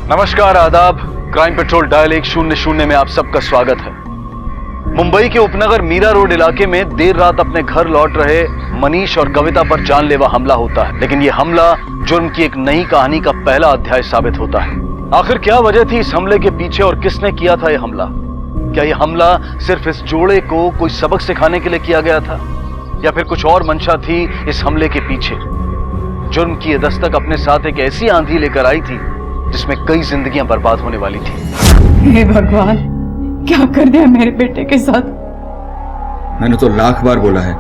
नमस्कार, आदाब। Crime petrol dial 100 में आप सबका स्वागत है। मुंबई के उपनगर मीरा रोड इलाके में देर रात अपने घर लौट रहे मनीष और कविता पर जानलेवा हमला होता है, लेकिन यह हमला जुर्म की एक नई कहानी का पहला अध्याय साबित होता है। आखिर क्या वजह थी इस हमले के पीछे और किसने किया था यह हमला? क्या यह हमला सिर्फ इस जोड़े को कोई सबक सिखाने के लिए किया गया था या फिर कुछ और मंशा थी इस हमले के पीछे? जुर्म की यह दस्तक अपने साथ एक ऐसी आंधी लेकर आई थी जिसमें कई जिंदगियां बर्बाद होने वाली थी। हे भगवान, क्या कर दिया मेरे बेटे के साथ। मैंने तो लाख बार बोला है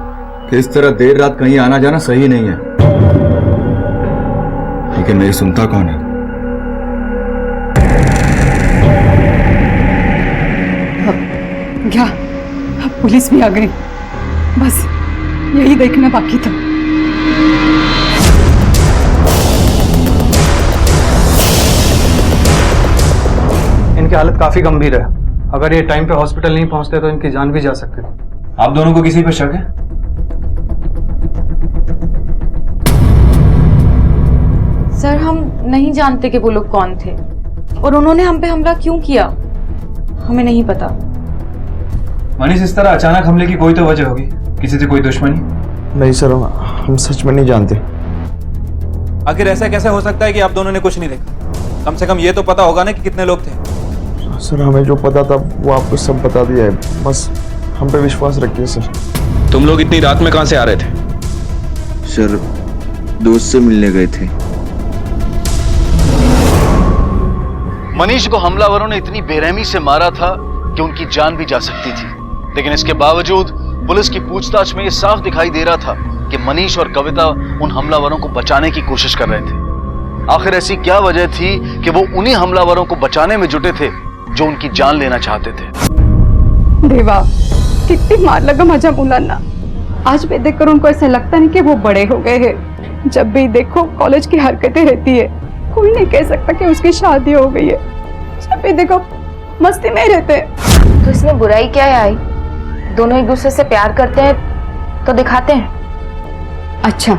कि इस तरह देर रात कहीं आना जाना सही नहीं है, लेकिन मेरी सुनता कौन है? क्या अब पुलिस भी आ गई? बस यही देखना बाकी था। इनकी हालत काफी गंभीर है। अगर ये टाइम पे हॉस्पिटल नहीं पहुंचते तो इनकी जान भी जा सकती थी। आप दोनों को किसी पर शक है? सर, हम नहीं जानते कि वो लोग कौन थे और उन्होंने हम पे हमला क्यों किया, हमें नहीं पता। मनीष, इस तरह अचानक हमले की कोई तो वजह होगी, किसी से कोई दुश्मनी? नहीं सर, हम सच में नहीं जानते। आखिर ऐसा कैसे हो सकता है कि आप दोनों ने कुछ नहीं देखा? कम से कम ये तो पता होगा ना कि कितने लोग थे। सर, हमें जो पता था वो आपको सब बता दिया है, बस हम पे विश्वास रखिए सर। तुम लोग इतनी रात में कहां से आ रहे थे? सर, दोस्त से मिलने गए थे। मनीष को हमलावरों ने इतनी बेरहमी से मारा था कि उनकी जान भी जा सकती थी, लेकिन इसके बावजूद पुलिस की पूछताछ में यह साफ दिखाई दे रहा था कि मनीष और कविता उन हमलावरों को बचाने की कोशिश कर रहे थे। आखिर ऐसी क्या वजह थी कि वो उन्हीं हमलावरों को बचाने में जुटे थे जो उनकी जान लेना चाहते थे? देवा, कितनी मार लगा मजा मुलाना। आज भी देखकर उनको ऐसा लगता नहीं कि वो बड़े हो गए हैं। जब भी देखो कॉलेज की हरकतें रहती है, कोई नहीं कह सकता कि उसकी शादी हो गई है। जब भी देखो मस्ती में रहते हैं। तो इसमें बुराई क्या है? आई दोनों एक दूसरे से प्यार करते हैं तो दिखाते हैं। अच्छा,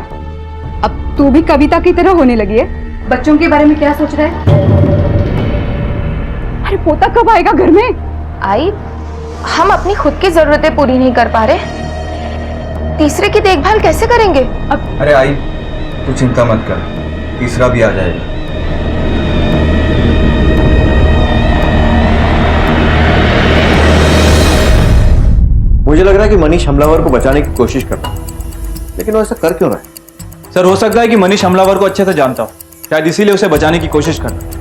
अब तू भी कविता की तरह होने लगी है। बच्चों के बारे में क्या सोच रहा है? अरे पोता कब आएगा घर में? आई, हम अपनी खुद की जरूरतें पूरी नहीं कर पा रहे, तीसरे की देखभाल कैसे करेंगे? अब अरे आई, तू चिंता मत कर, तीसरा भी आ जाएगा। मुझे लग रहा है कि मनीष हमलावर को बचाने की कोशिश कर रहा है, लेकिन वो ऐसा कर क्यों रहा है? सर, हो सकता है कि मनीष हमलावर को अच्छे से जानता हो, शायद इसीलिए उसे बचाने की कोशिश कर रहा है।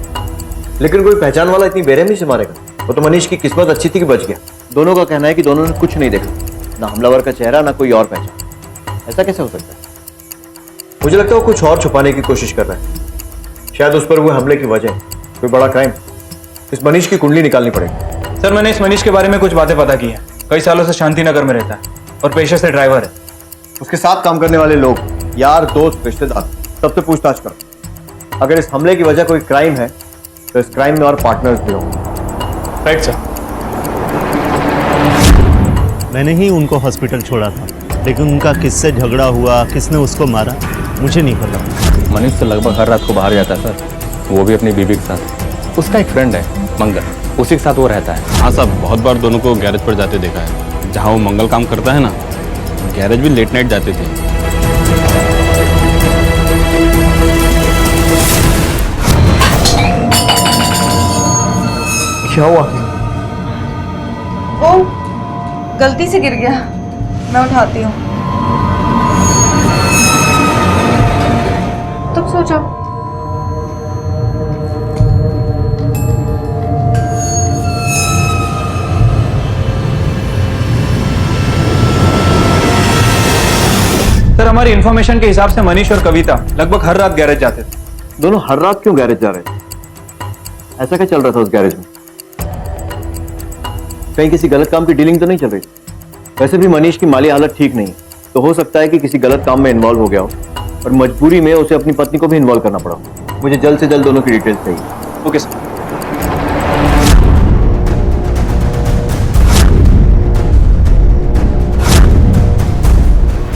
लेकिन कोई पहचान वाला इतनी बेरहमी से मारेगा? वो तो मनीष की किस्मत अच्छी थी कि बच गया। दोनों का कहना है कि दोनों ने कुछ नहीं देखा, ना हमलावर का चेहरा ना कोई और पहचान। ऐसा कैसे हो सकता है? मुझे लगता है वो कुछ और छुपाने की कोशिश कर रहा है। शायद उस पर हुए हमले की वजह कोई बड़ा क्राइम। इस मनीष की कुंडली निकालनी पड़ेगी। सर, मैंने इस मनीष के बारे में कुछ बातें पता की है। कई सालों से शांतिनगर में रहता है और पेशे से ड्राइवर है। उसके साथ काम करने वाले लोग, यार, दोस्त, रिश्तेदार, सबसे पूछताछ करो। अगर इस हमले की वजह कोई क्राइम है तो इस क्राइम में और पार्टनर्स भी होंगे। Right sir. मैंने ही उनको हॉस्पिटल छोड़ा था, लेकिन उनका किससे झगड़ा हुआ, किसने उसको मारा, मुझे नहीं पता। मनीष तो लगभग हर रात को बाहर जाता है सर, वो भी अपनी बीबी के साथ। उसका एक फ्रेंड है मंगल, उसी के साथ वो रहता है। हाँ साहब, बहुत बार दोनों को गैरेज पर जाते देखा है। जहाँ वो मंगल काम करता है ना, गैरेज भी लेट नाइट जाते थे। क्या हुआ? वो गलती से गिर गया, मैं उठाती हूँ। तुम सो जाओ। सर, हमारी इन्फॉर्मेशन के हिसाब से मनीष और कविता लगभग हर रात गैरेज जाते थे। दोनों हर रात क्यों गैरेज जा रहे थे? ऐसा क्या चल रहा था उस गैरेज में? कहीं किसी गलत काम की डीलिंग तो नहीं चल रही? वैसे भी मनीष की माली हालत ठीक नहीं है, तो हो सकता है कि किसी गलत काम में इन्वॉल्व हो गया हो और मजबूरी में उसे अपनी पत्नी को भी इन्वॉल्व करना पड़ा हो। मुझे जल्द से जल्द दोनों की डिटेल्स चाहिए। Okay sir.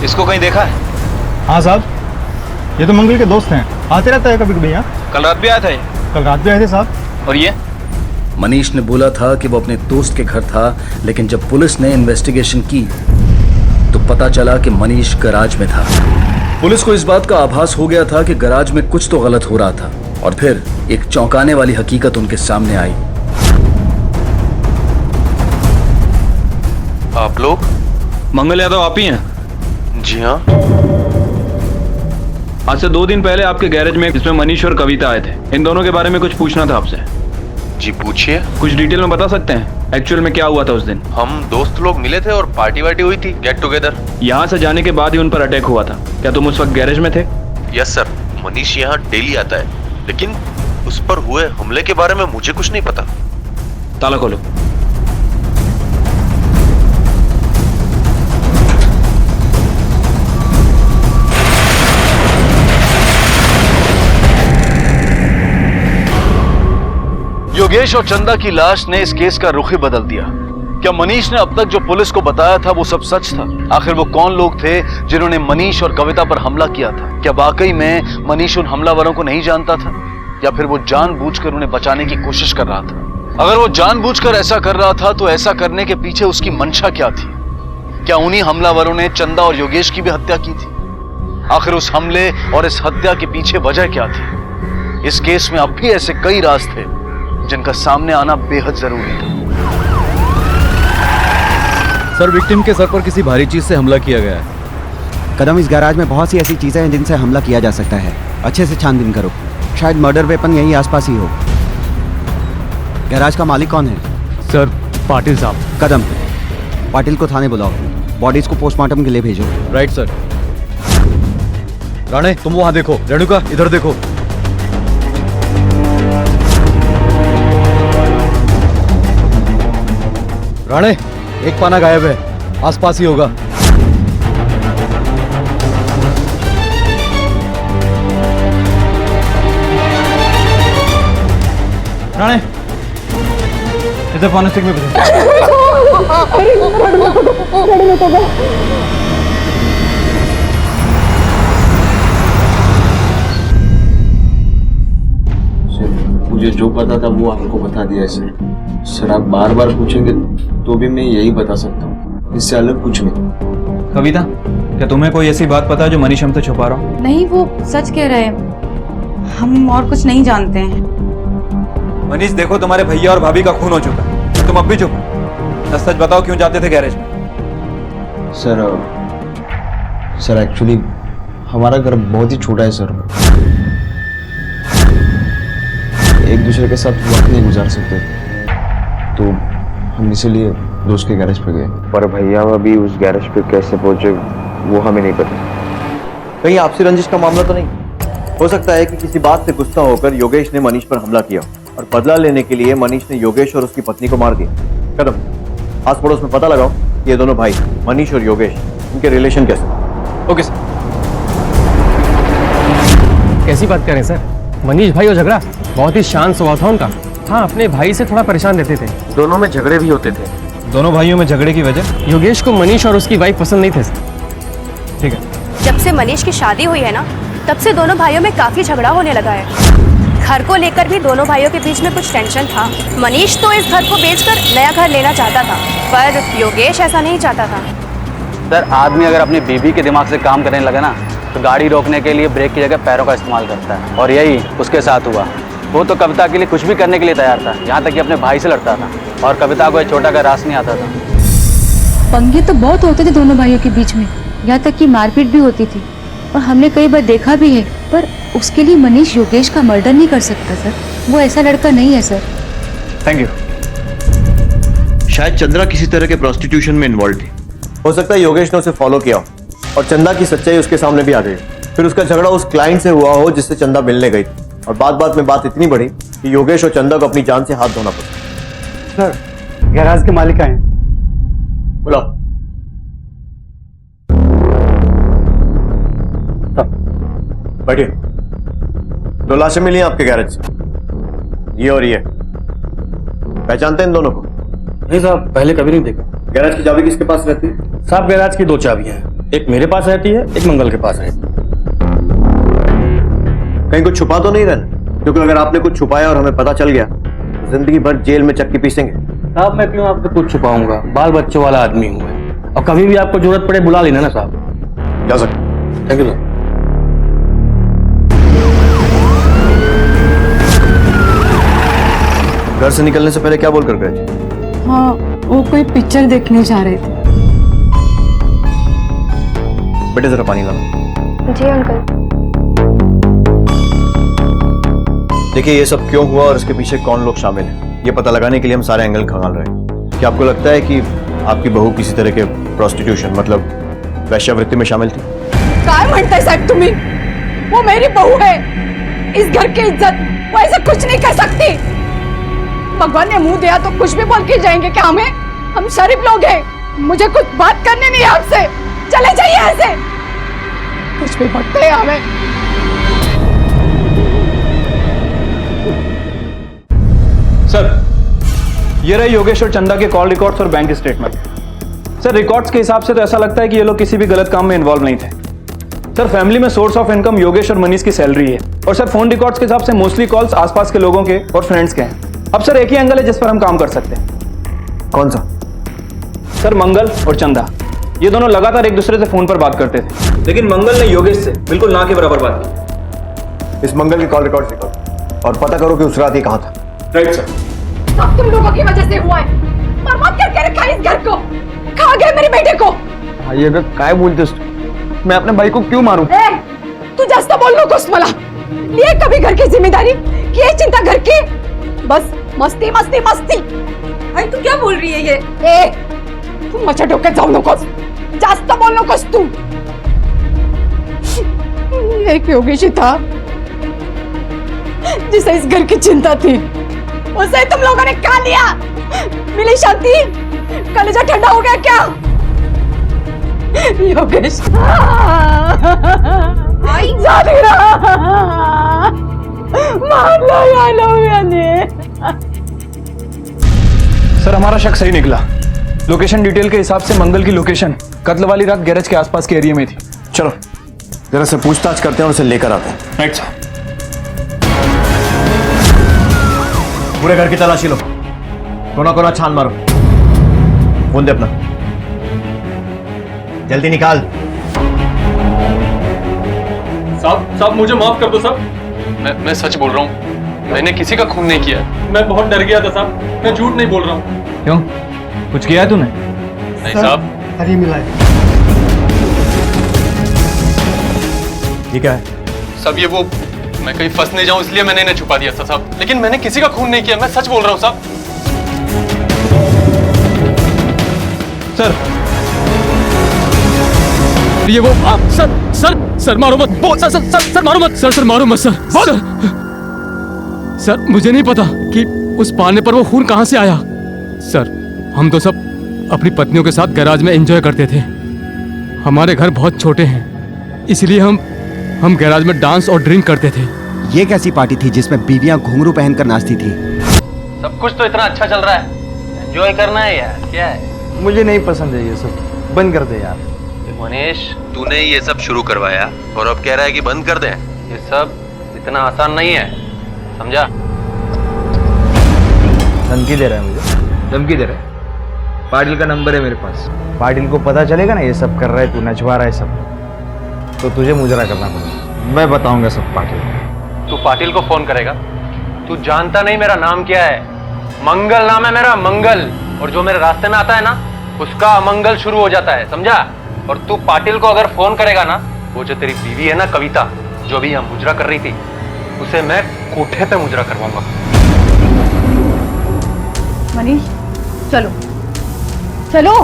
इसको कहीं देखा है? हाँ साहब, ये तो मंगल के दोस्त हैं, आते रहता है कभी कभी यहाँ। कल रात भी आया था ये? कल रात भी आए थे साहब। और ये मनीष ने बोला था कि वो अपने दोस्त के घर था, लेकिन जब पुलिस ने इन्वेस्टिगेशन की तो पता चला कि मनीष गैराज में था। पुलिस को इस बात का आभास हो गया था कि गैराज में कुछ तो गलत हो रहा था, और फिर एक चौंकाने वाली हकीकत उनके सामने आई। आप लोग? मंगल यादव आप ही हैं? जी हाँ। आज से 2 दिन पहले आपके गैरेज में जिसमें मनीष और कविता आए थे, इन दोनों के बारे में कुछ पूछना था आपसे। जी पूछिए। कुछ डिटेल में बता सकते हैं एक्चुअल में क्या हुआ था उस दिन? हम दोस्त लोग मिले थे और पार्टी वार्टी हुई थी, गेट टुगेदर। यहाँ से जाने के बाद ही उन पर अटैक हुआ था, क्या तुम उस वक्त गैरेज में थे? यस सर, मनीष यहाँ डेली आता है, लेकिन उस पर हुए हमले के बारे में मुझे कुछ नहीं पता। ताला खोलो। योगेश और चंदा की लाश ने इस केस का रुख ही बदल दिया। क्या मनीष ने अब तक जो पुलिस को बताया था वो सब सच था? आखिर वो कौन लोग थे जिन्होंने मनीष और कविता पर हमला किया था? क्या वाकई में मनीष उन हमलावरों को नहीं जानता था, या फिर वो जानबूझकर उन्हें बचाने की कोशिश कर रहा था? अगर वो जानबूझकर ऐसा कर रहा था तो ऐसा करने के पीछे उसकी मंशा क्या थी? क्या उन्हीं हमलावरों ने चंदा और योगेश की भी हत्या की थी? आखिर उस हमले और इस हत्या के पीछे वजह क्या थी? इस केस में अब भी ऐसे कई राज थे जिनका सामने आना बेहद जरूरी था। सर, विक्टिम के सर पर किसी भारी चीज से हमला किया गया है। कदम, इस गैराज में बहुत सी ऐसी चीजें हैं जिनसे हमला किया जा सकता है। अच्छे से छानबीन करो, शायद मर्डर वेपन यहीं आसपास ही हो। गैराज का मालिक कौन है? सर, पाटिल साहब। कदम, पाटिल को थाने बुलाओ, बॉडीज को पोस्टमार्टम के लिए भेजो। Right sir. राणे, तुम वहां देखो। रेणुका, इधर देखो। राणे, एक पाना गायब है, आसपास ही होगा। राणे, इधर फॉरेंसिक में भेजो। मुझे जो पता था वो आपको बता दिया सर। आप बार बार पूछेंगे तो भी मैं यही बता सकता हूँ, इससे अलग कुछ नहीं। कविता, क्या तुम्हें कोई ऐसी बात पता है जो मनीष हमसे छुपा रहा हो? नहीं, वो सच कह रहे हैं, हम और कुछ नहीं जानते हैं। मनीष देखो, तुम्हारे भैया और भाभी का खून हो चुका है, तुम अब भी चुप हो। सच बताओ, क्यों जाते थे गैरेज में? सर एक्चुअली हमारा घर बहुत ही छोटा है सर, एक दूसरे के साथ वक्त नहीं गुजार सकते, तो हम इसीलिए दोस्त के गैरेज पे गए। पर भैया अभी उस गैरेज पे कैसे पहुंचे वो हमें नहीं पता। कहीं आपसी रंजिश का मामला तो नहीं? हो सकता है कि किसी बात से गुस्सा होकर योगेश ने मनीष पर हमला किया और बदला लेने के लिए मनीष ने योगेश और उसकी पत्नी को मार दिया। कदम, आस पड़ोस में पता लगाओ ये दोनों भाई मनीष और योगेश, इनके रिलेशन कैसे? Okay sir. कैसी बात करें सर? मनीष भाई और झगड़ा? बहुत ही शांत स्वभाव था उनका। हाँ, अपने भाई से थोड़ा परेशान रहते थे। दोनों में झगड़े भी होते थे। दोनों भाइयों में झगड़े की वजह? योगेश को मनीष और उसकी वाइफ पसंद नहीं थे सर। ठीक है। जब से मनीष की शादी हुई है ना, तब से दोनों भाइयों में काफी झगड़ा होने लगा है। घर को लेकर भी दोनों भाइयों के बीच में कुछ टेंशन था। मनीष तो इस घर को बेचकर नया घर लेना चाहता था, पर योगेश ऐसा नहीं चाहता था। सर, आदमी अगर अपनी बीबी के दिमाग से काम करने लगे ना, तो गाड़ी रोकने के लिए ब्रेक की जगह पैरों का इस्तेमाल करता है, और यही उसके साथ हुआ। वो तो कविता के लिए कुछ भी करने के लिए तैयार था, यहाँ तक कि अपने भाई से लड़ता था, और कविता को एक छोटा का रास नहीं आता था। पंगे तो बहुत होते थे दोनों भाइयों के बीच में, यहाँ तक कि मारपीट भी होती थी, और हमने कई बार देखा भी है। पर उसके लिए मनीष योगेश का मर्डर नहीं कर सकता सर, वो ऐसा लड़का नहीं है सर। Thank you. शायद चंद्रा किसी तरह के प्रोस्टिट्यूशन में इन्वॉल्व थी। हो सकता है योगेश ने उसे फॉलो किया और चंदा की सच्चाई उसके सामने भी आ गई। फिर उसका झगड़ा उस क्लाइंट से हुआ हो जिससे चंदा मिलने गई थी, और बात में बात इतनी बड़ी कि योगेश और चंदा को अपनी जान से हाथ धोना पड़ा। सर, गैराज के मालिक आए। बुलाओ। बैठिए। 2 लाशें मिली आपके गैरेज से, ये और ये। पहचानते हैं इन दोनों को? नहीं साहब, पहले कभी नहीं देखा। गैराज की चाबी किसके पास रहती है? साहब, गैराज की 2 चाबियां हैं, एक मेरे पास रहती है, एक मंगल के पास रहती है। कहीं कुछ छुपा तो नहीं रहना, क्योंकि अगर आपने कुछ छुपाया और हमें पता चल गया जिंदगी भर जेल में चक्की पीसेंगे। साहब मैं क्यों आपसे कुछ छुपाऊंगा, बाल बच्चों वाला आदमी हूँ मैं, और कभी भी आपको जरूरत पड़े बुला लेना ना साहब। जा सकते। Thank you sir. घर से निकलने से पहले क्या बोल कर गए थे? हाँ, वो कोई पिक्चर देखने जा रहे थे। बेटे जरा पानी लाओ। जी अंकल। देखिए ये सब क्यों हुआ और इसके पीछे कौन लोग शामिल हैं, ये पता लगाने के लिए हम सारे एंगल खंगाल रहे हैं। क्या आपको लगता है कि आपकी बहू किसी तरह के प्रोस्टिट्यूशन मतलब वैश्यावृत्ति में शामिल थी? काय म्हणताय साहब तुम्ही? वो मेरी बहू है, इस घर की इज्जत वो ऐसा कुछ नहीं कर सकती। भगवान ने मुंह दिया तो कुछ भी बोल के जाएंगे क्या हमें? हम शरीफ लोग हैं, मुझे कुछ बात करनी नहीं है आपसे, चले जाइए ऐसे। कुछ भी बोलते हैं हमें। सर ये रहे योगेश और चंदा के कॉल रिकॉर्ड्स और बैंक स्टेटमेंट। सर रिकॉर्ड्स के हिसाब से तो ऐसा लगता है कि ये लोग किसी भी गलत काम में इन्वॉल्व नहीं थे। सर फैमिली में सोर्स ऑफ इनकम योगेश और मनीष की सैलरी है, और सर फोन रिकॉर्ड्स के हिसाब से मोस्टली कॉल्स आसपास के लोगों के और फ्रेंड्स के हैं। अब सर एक ही एंगल है जिस पर हम काम कर सकते हैं। कौन सा? सर मंगल और चंदा ये दोनों लगातार एक दूसरे से फोन पर बात करते थे, लेकिन मंगल ने योगेश से बिल्कुल ना के बराबर बात की। इस मंगल की कॉल रिकॉर्ड निकालो और पता करो कि उस रात ये कहाँ था। Right sir. सब तुम लोगों की वजह से हुआ है। बर्बाद करके रखा है इस घर को, खा गए मेरे बेटे को। ये अगर काय बोलतेस, मैं अपने भाई को क्यों मारूं? तू जास्त बोल नकोस मला। लिए कभी घर की जिम्मेदारी, की चिंता घर की, बस मस्ती मस्ती मस्ती। भाई तू क्या बोल रही है ये? तू माझ्या डोक्यात जाऊ नकोस, जास्त बोल नकोस तू। एक योगेश था जिसे इस घर की चिंता थी, उसे तुम लोगों ने खा लिया। मिली शांति, कलेजा ठंडा हो गया क्या? योगेश जाने रहा, मार लो या लोगों ने। सर हमारा शक सही निकला। लोकेशन डिटेल के हिसाब से मंगल की लोकेशन कत्ल वाली रात गैरेज के आसपास के एरिया में थी। चलो जरा से पूछताछ करते हैं और उसे लेकर आते हैं। Right sir. पूरे घर की तलाशी लो, कोना कोना छान मारो। फोन दे अपना, जल्दी निकाल। साहब मुझे माफ कर दो साहब। मैं सच बोल रहा हूँ, मैंने किसी का खून नहीं किया। मैं बहुत डर गया था साहब, मैं झूठ नहीं बोल रहा हूँ। क्यों, कुछ किया है तूने? नहीं साहब। हरी मिलाए। ये क्या है? सब ये वो, मैं कहीं फंस नहीं जाऊं इसलिए मैंने इन्हें छुपा दिया था साहब, लेकिन मैंने किसी का खून नहीं किया, मैं सच बोल रहा हूँ साहब। सर ये वो सर मारो मत, सर मारो मत, सर मारो मत सर मुझे नहीं पता कि उस पाने पर वो खून कहां से आया। सर हम तो सब अपनी पत्नियों के साथ गैराज में एंजॉय करते थे। हमारे घर बहुत छोटे हैं, इसलिए हम गैराज में डांस और ड्रिंक करते थे। ये कैसी पार्टी थी जिसमें बीवियां घुंघरू पहनकर नाचती थी? सब कुछ तो इतना अच्छा चल रहा है, एंजॉय करना है यार, क्या है? मुझे नहीं पसंद है ये सब, बंद कर दे यार। मनीष तूने ये सब शुरू करवाया और अब कह रहा है कि बंद कर दें। ये सब इतना आसान नहीं है, समझा? धमकी दे रहा है मुझे, धमकी दे रहा है। पाटिल का नंबर है मेरे पास, पाटिल को पता चलेगा ना ये सब कर रहा है तू, नचवा रहा है सब, तो तुझे मुजरा करना पड़ेगा। मैं बताऊंगा सब पाटिल को। तू पाटिल को फोन करेगा? तू जानता नहीं मेरा नाम क्या है? मंगल नाम है मेरा, मंगल। और जो मेरे रास्ते में आता है ना, उसका अमंगल शुरू हो जाता है, समझा? और तू पाटिल को अगर फोन करेगा ना, वो जो तेरी बीवी है ना कविता, जो भी यहाँ मुजरा कर रही थी, उसे मैं कोठे पे मुजरा करवाऊंगा। मनीष चलो चलो।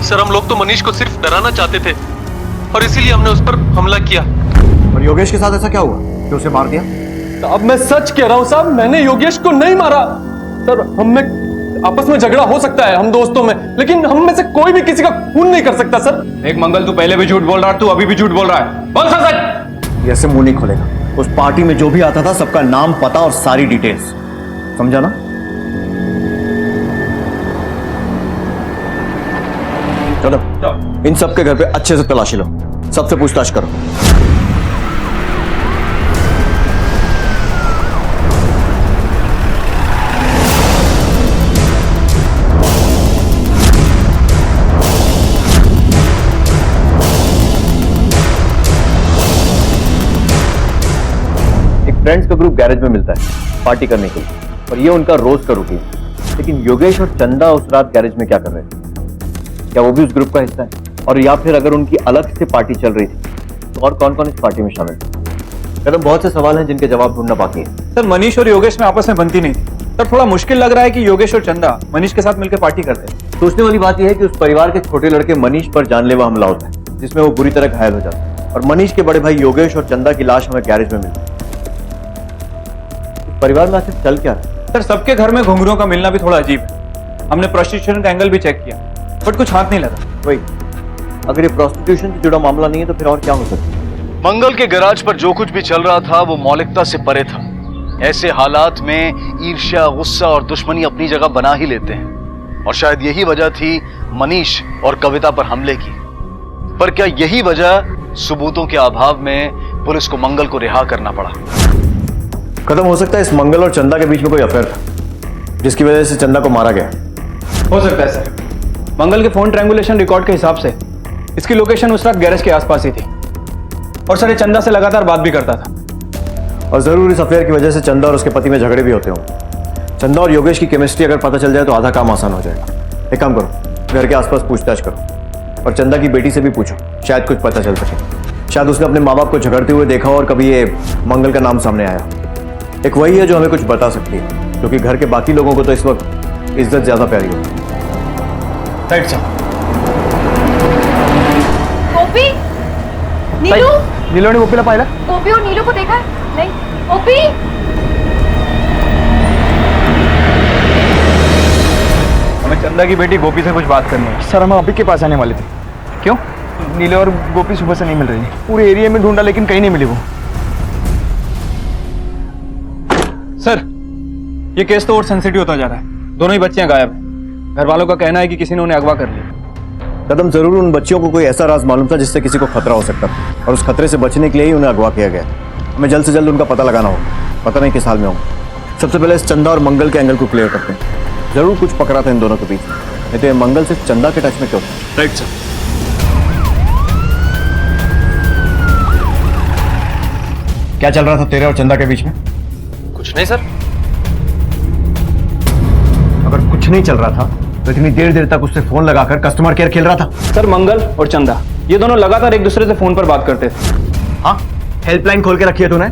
सर हम लोग तो मनीष को सिर्फ डराना चाहते थे और इसीलिए हमने उस पर हमला किया। और योगेश के साथ ऐसा क्या हुआ कि उसे मार दिया? अब मैं सच कह रहा हूँ साहब, मैंने योगेश को नहीं मारा। सर हम में आपस में झगड़ा हो सकता है हम दोस्तों में, लेकिन हम में से कोई भी किसी का खून नहीं कर सकता सर। एक मंगल तू पहले भी झूठ बोल रहा है, तू अभी भी झूठ बोल रहा है, बोल सच। ऐसे मुंह नहीं खोलेगा। उस पार्टी में जो भी आता था सबका नाम पता और सारी डिटेल्स, समझा ना? चलो इन सब के घर पे अच्छे से तलाशी लो, सबसे पूछताछ करो। एक फ्रेंड्स का ग्रुप गैरेज में मिलता है पार्टी करने के लिए, और ये उनका रोज का रूटीन। लेकिन योगेश और चंदा उस रात गैरेज में क्या कर रहे थे? क्या वो भी उस ग्रुप का हिस्सा है? और या फिर अगर उनकी अलग से पार्टी चल रही थी तो और कौन कौन इस पार्टी में शामिल थे? कदम, बहुत से सवाल हैं जिनके जवाब ढूंढना बाकी है। सर मनीष और योगेश में आपस में बनती नहीं थी। सर थोड़ा मुश्किल लग रहा है कि योगेश और चंदा मनीष के साथ मिलकर पार्टी करते हैं। सोचने वाली बात यह है कि उस परिवार के छोटे लड़के मनीष पर जानलेवा हमला होता है, जिसमें वो बुरी तरह घायल हो जाता है, और मनीष के बड़े भाई योगेश और चंदा की लाश हमें गैरेज में मिलती है। परिवार में आखिर चल क्या रहा है? सर सबके घर में घुंघरूओं का मिलना भी थोड़ा अजीब है। हमने प्रोस्टिट्यूशन का एंगल भी चेक किया, बट कुछ हाथ नहीं लगा। वही, अगर ये प्रोस्टिट्यूशन से जुड़ा मामला नहीं है तो फिर और क्या हो सकता है? मंगल के गैराज पर जो कुछ भी चल रहा था वो मौलिकता से परे था। ऐसे हालात में ईर्ष्या, गुस्सा और दुश्मनी अपनी जगह बना ही लेते हैं, और शायद यही वजह थी मनीष और कविता पर हमले की। पर क्या यही वजह सबूतों के अभाव में पुलिस को मंगल को रिहा करना पड़ा? खत्म हो सकता है इस मंगल और चंदा के बीच में कोई अफेयर था, जिसकी वजह से चंदा को मारा गया। हो सकता है सर। मंगल के फोन ट्रायंगुलेशन रिकॉर्ड के हिसाब से इसकी लोकेशन उस रात गैरेज के आसपास ही थी, और सर ये चंदा से लगातार बात भी करता था। और जरूर इस अफेयर की वजह से चंदा और उसके पति में झगड़े भी होते होंगे। चंदा और योगेश की केमिस्ट्री अगर पता चल जाए तो आधा काम आसान हो जाएगा। एक काम करो, घर के आसपास पूछताछ करो, और चंदा की बेटी से भी पूछो, शायद कुछ पता चल सके। शायद उसने अपने माँ बाप को झगड़ते हुए देखा और कभी ये मंगल का नाम सामने आया। एक वही है जो हमें कुछ बता सकती है, क्योंकि घर के बाकी लोगों को तो इस वक्त इज्जत ज्यादा प्यारी होती है। Right sir. गोपी, नीलू, नीलू ने गोपीला पाहिला? गोपी और नीलू को देखा है? नहीं। गोपी, हमें चंदा की बेटी गोपी से कुछ बात करनी है। सर हम अभी के पास आने वाले थे। क्यों? नीले और गोपी सुबह से नहीं मिल रही। पूरे एरिया में ढूंढा लेकिन कहीं नहीं मिली वो। सर ये केस तो और सेंसिटिव होता जा रहा है। दोनों ही बच्चियां गायब हैं। घर वालों का कहना है कि किसी ने उन्हें अगवा कर लिया। कदम, जरूर उन बच्चियों को कोई ऐसा राज मालूम था जिससे किसी को खतरा हो सकता था, और उस खतरे से बचने के लिए ही उन्हें अगवा किया गया। हमें जल्द से जल्द उनका पता लगाना होगा। पता नहीं किस हाल में होगा। सबसे पहले इस चंदा और मंगल के एंगल को क्लियर करते हैं। जरूर कुछ पकड़ा था इन दोनों के बीच, नहीं तो ये मंगल सिर्फ चंदा के टच में क्यों? Right sir. क्या चल रहा था तेरे और चंदा के बीच में? कुछ नहीं सर। अगर कुछ नहीं चल रहा था तो इतनी देर तक उससे फोन लगाकर कस्टमर केयर खेल रहा था। सर मंगल और चंदा ये दोनों लगातार एक दूसरे से फोन पर बात करते थे। हाँ, हेल्पलाइन खोल के रखी है तूने?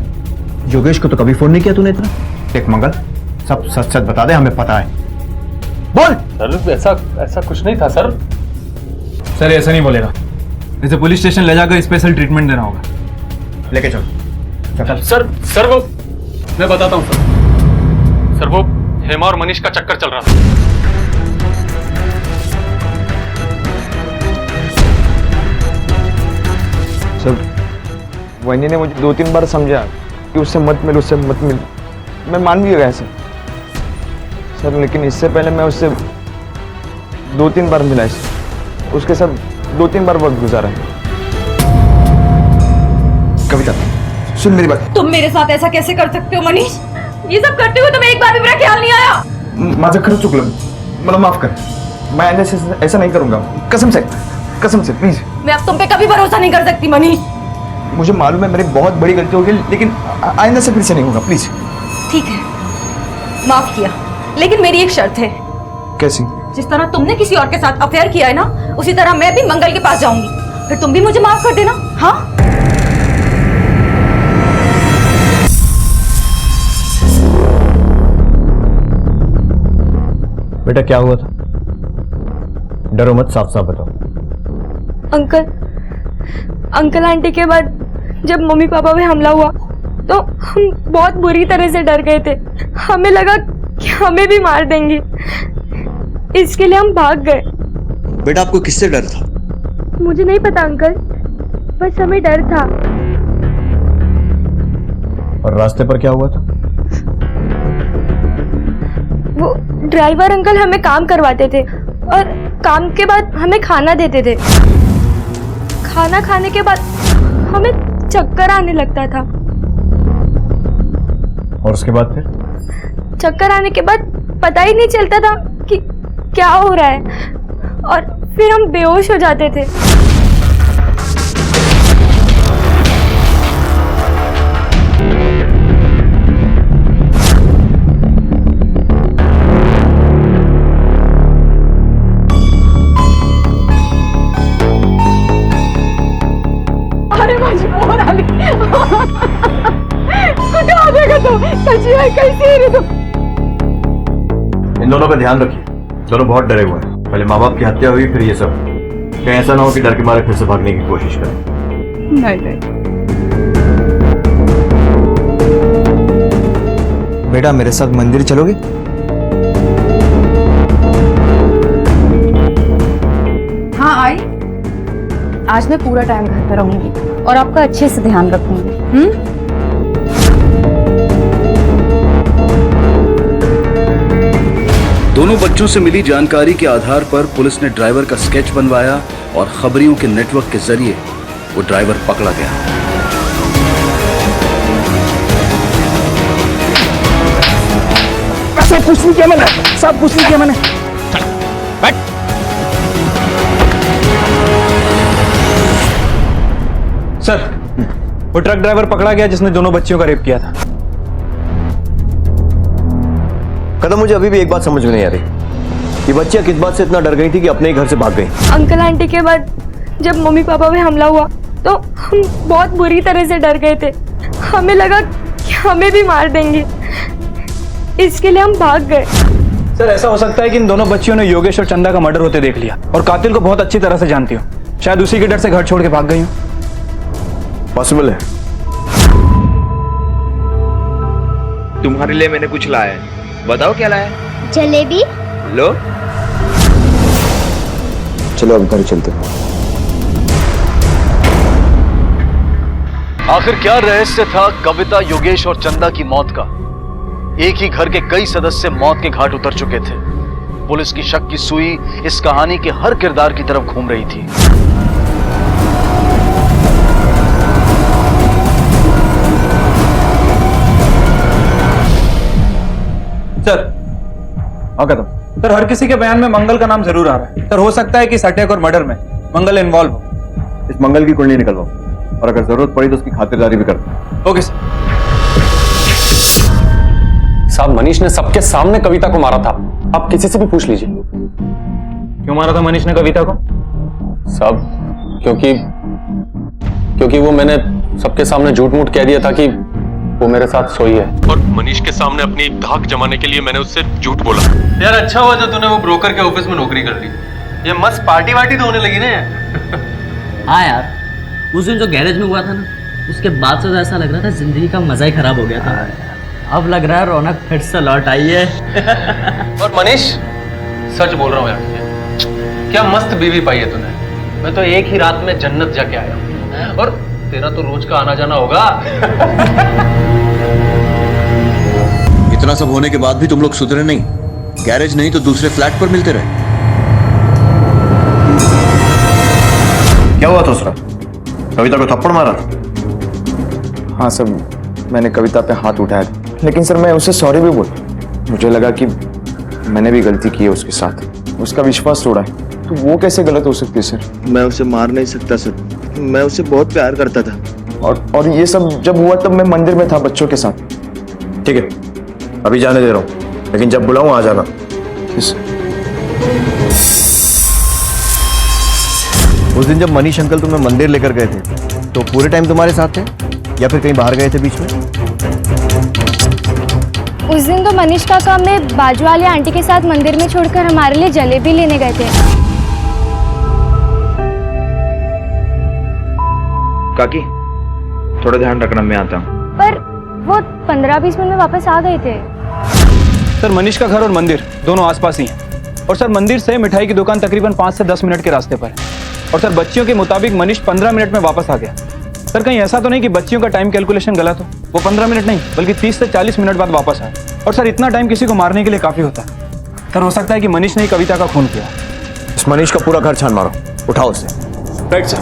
योगेश को तो कभी फोन नहीं किया तूने इतना? देख मंगल, सब सच सच बता दे, हमें पता है। बोल। सर ऐसा कुछ नहीं था सर। सर ऐसा नहीं बोलेगा, इसे पुलिस स्टेशन ले जाकर स्पेशल ट्रीटमेंट देना होगा। लेके चलो। सर वो मैं बताता हूँ सर वो हेमा और मनीष का चक्कर चल रहा था। सर वही ने मुझे 2-3 बार समझा कि उससे मत मिल। मैं मान भी गया सर, लेकिन इससे पहले मैं उससे 2-3 बार मिला। उसके साथ 2-3 बार वक्त गुजारा है। कविता सुन मेरी बात। तुम मेरे साथ ऐसा कैसे कर सकते हो मनीष? ये सब करते हुए तुम्हें एक बार भी मेरा ख्याल नहीं आया? माझं खरंच चुकलं, मला माफ कर। मैं ऐसा नहीं करूंगा, कसम से प्लीज। मैं अब तुम पे कभी भरोसा नहीं कर सकती मनीष। मुझे मालूम है मेरी बहुत बड़ी गलती होगी, लेकिन आइंदा से फिर से नहीं होगा, प्लीज। ठीक है, माफ किया, लेकिन मेरी एक शर्त है। कैसी? जिस तरह तुमने किसी और के साथ अफेयर किया है ना, उसी तरह मैं भी मंगल के पास जाऊंगी। फिर तुम भी मुझे माफ कर देना। हाँ? बेटा क्या हुआ था? डरो मत, साफ साफ बताओ। अंकल आंटी के बाद जब मम्मी पापा पे हमला हुआ तो हम बहुत बुरी तरह से डर गए थे। हमें लगा कि हमें भी मार देंगे, इसके लिए हम भाग गए। बेटा आपको किससे डर था? मुझे नहीं पता अंकल, बस हमें डर था। और रास्ते पर क्या हुआ था? वो ड्राइवर अंकल हमें काम करवाते थे और काम के बाद हमें खाना देते थे। खाना खाने के बाद हमें चक्कर आने लगता था। और उसके बाद फिर? चक्कर आने के बाद पता ही नहीं चलता था कि क्या हो रहा है और फिर हम बेहोश हो जाते थे। अरे माझी पोर आली कुठे आले का तू? कशी आहे? कैसी आहे रे तू? इन दोनों का ध्यान रखिए, दोनों बहुत डरे हुए हैं। पहले माँ बाप की हत्या हुई, फिर ये सब। कहीं ऐसा ना हो कि डर के मारे फिर से भागने की कोशिश करें। नहीं। बेटा मेरे साथ मंदिर चलोगे? हाँ आई। आज मैं पूरा टाइम घर पर रहूंगी और आपका अच्छे से ध्यान रखूंगी। दोनों बच्चों से मिली जानकारी के आधार पर पुलिस ने ड्राइवर का स्केच बनवाया और खबरियों के नेटवर्क के जरिए वो ड्राइवर पकड़ा गया। सब कुछ नहीं किया मैंने, सब कुछ नहीं किया मैंने। सर, वो ट्रक ड्राइवर पकड़ा गया जिसने दोनों बच्चियों का रेप किया था। कदम, मुझे अभी भी एक बात समझ में नहीं आ रही, ये बच्चियां किस बात से इतना डर गई थी कि अपने ही घर से भाग गई? अंकल आंटी के बाद जब मम्मी पापा पे हमला हुआ तो हम बहुत बुरी तरह से डर गए थे। हमें लगा कि हमें भी मार देंगे, इसके लिए हम भाग गए। सर, ऐसा हो सकता है कि इन दोनों बच्चियों ने योगेश और चंदा का मर्डर होते देख लिया और कातिल को बहुत अच्छी तरह से जानती हो। शायद उसी के डर से घर छोड़ के भाग गई हो। पॉसिबल है। तुम्हारे लिए मैंने कुछ लाया है, बताओ क्या लाया है? जलेबी। लो। चलो अब घर चलते हैं। आखिर क्या रहस्य था कविता, योगेश और चंदा की मौत का? एक ही घर के कई सदस्य मौत के घाट उतर चुके थे। पुलिस की शक की सुई इस कहानी के हर किरदार की तरफ घूम रही थी। सर, सर, हर किसी के बयान में मंगल का नाम जरूर आ रहा है। सर, हो सकता है कि इस अटैक और मर्डर में मंगल इन्वॉल्व हो। इस मंगल की कुंडली निकलवाओ और अगर जरूरत पड़ी तो उसकी खातिरदारी भी कर। Okay sir. साहब, मनीष ने सबके सामने कविता को मारा था। आप किसी से भी पूछ लीजिए। क्यों मारा था मनीष ने कविता को? साहब, क्योंकि वो मैंने सबके सामने झूठ मूठ कह दिया था कि वो मेरे साथ सोई है। और मनीष के सामने अपनी धाक जमाने के लिए मैंने उससे झूठ बोला। यार अच्छा हुआ जो तूने वो ब्रोकर के ऑफिस में नौकरी कर ली। ये मस्त पार्टी वार्टी तो होने लगी ना यार। हाँ यार, उस दिन जो गैरेज में हुआ था ना, उसके बाद से ऐसा लग रहा था जिंदगी का मजा ही खराब हो गया था। अब लग रहा है रौनक फिर से लौट आई है। और मनीष, सच बोल रहा हूँ यार, क्या मस्त बीवी पाई है तूने। मैं तो एक ही रात में जन्नत जाके आया और तेरा तो रोज का आना जाना होगा। इतना सब होने के बाद भी तुम लोग सुधरे नहीं। गैरेज नहीं तो दूसरे फ्लैट पर मिलते रहे। क्या हुआ था उसका? कविता को थप्पड़ मारा था? हाँ सर, मैंने कविता पे हाथ उठाया था, लेकिन सर मैं उसे सॉरी भी बोला। मुझे लगा कि मैंने भी गलती की है उसके साथ, उसका विश्वास तोड़ा है, तो वो कैसे गलत हो सकती है सर? मैं उसे मार नहीं सकता सर, मैं उसे बहुत प्यार करता था। और ये सब जब हुआ तब मैं मंदिर में था बच्चों के साथ। ठीक है, अभी जाने दे रहा हूँ, लेकिन जब बुलाऊं आ जाना। उस दिन जब मनीष अंकल तुम्हें मंदिर लेकर गए थे तो पूरे टाइम तुम्हारे साथ थे या फिर कहीं बाहर गए थे बीच में? उस दिन तो मनीष काका हमें बाजू वाली आंटी के साथ मंदिर में छोड़कर हमारे लिए जलेबी लेने गए थे। काकी, थोड़ा ध्यान रखना, मैं आता हूँ। पर वो 15-20 मिनट में वापस आ गए थे। सर, मनीष का घर और मंदिर दोनों आसपास ही हैं। और सर, मंदिर से मिठाई की दुकान तकरीबन 5 से 10 मिनट के रास्ते पर है। और सर, बच्चियों के मुताबिक मनीष 15 मिनट में वापस आ गया। सर, कहीं ऐसा तो नहीं कि बच्चियों का टाइम कैलकुलेशन गलत हो? वो 15 मिनट नहीं बल्कि 30 से 40 मिनट बाद वापस आए। और सर, इतना टाइम किसी को मारने के लिए काफी होता है। सर, हो सकता है कि मनीष ने कविता का खून किया। इस मनीष का पूरा घर छान मारो, उठाओ उसे। Right sir.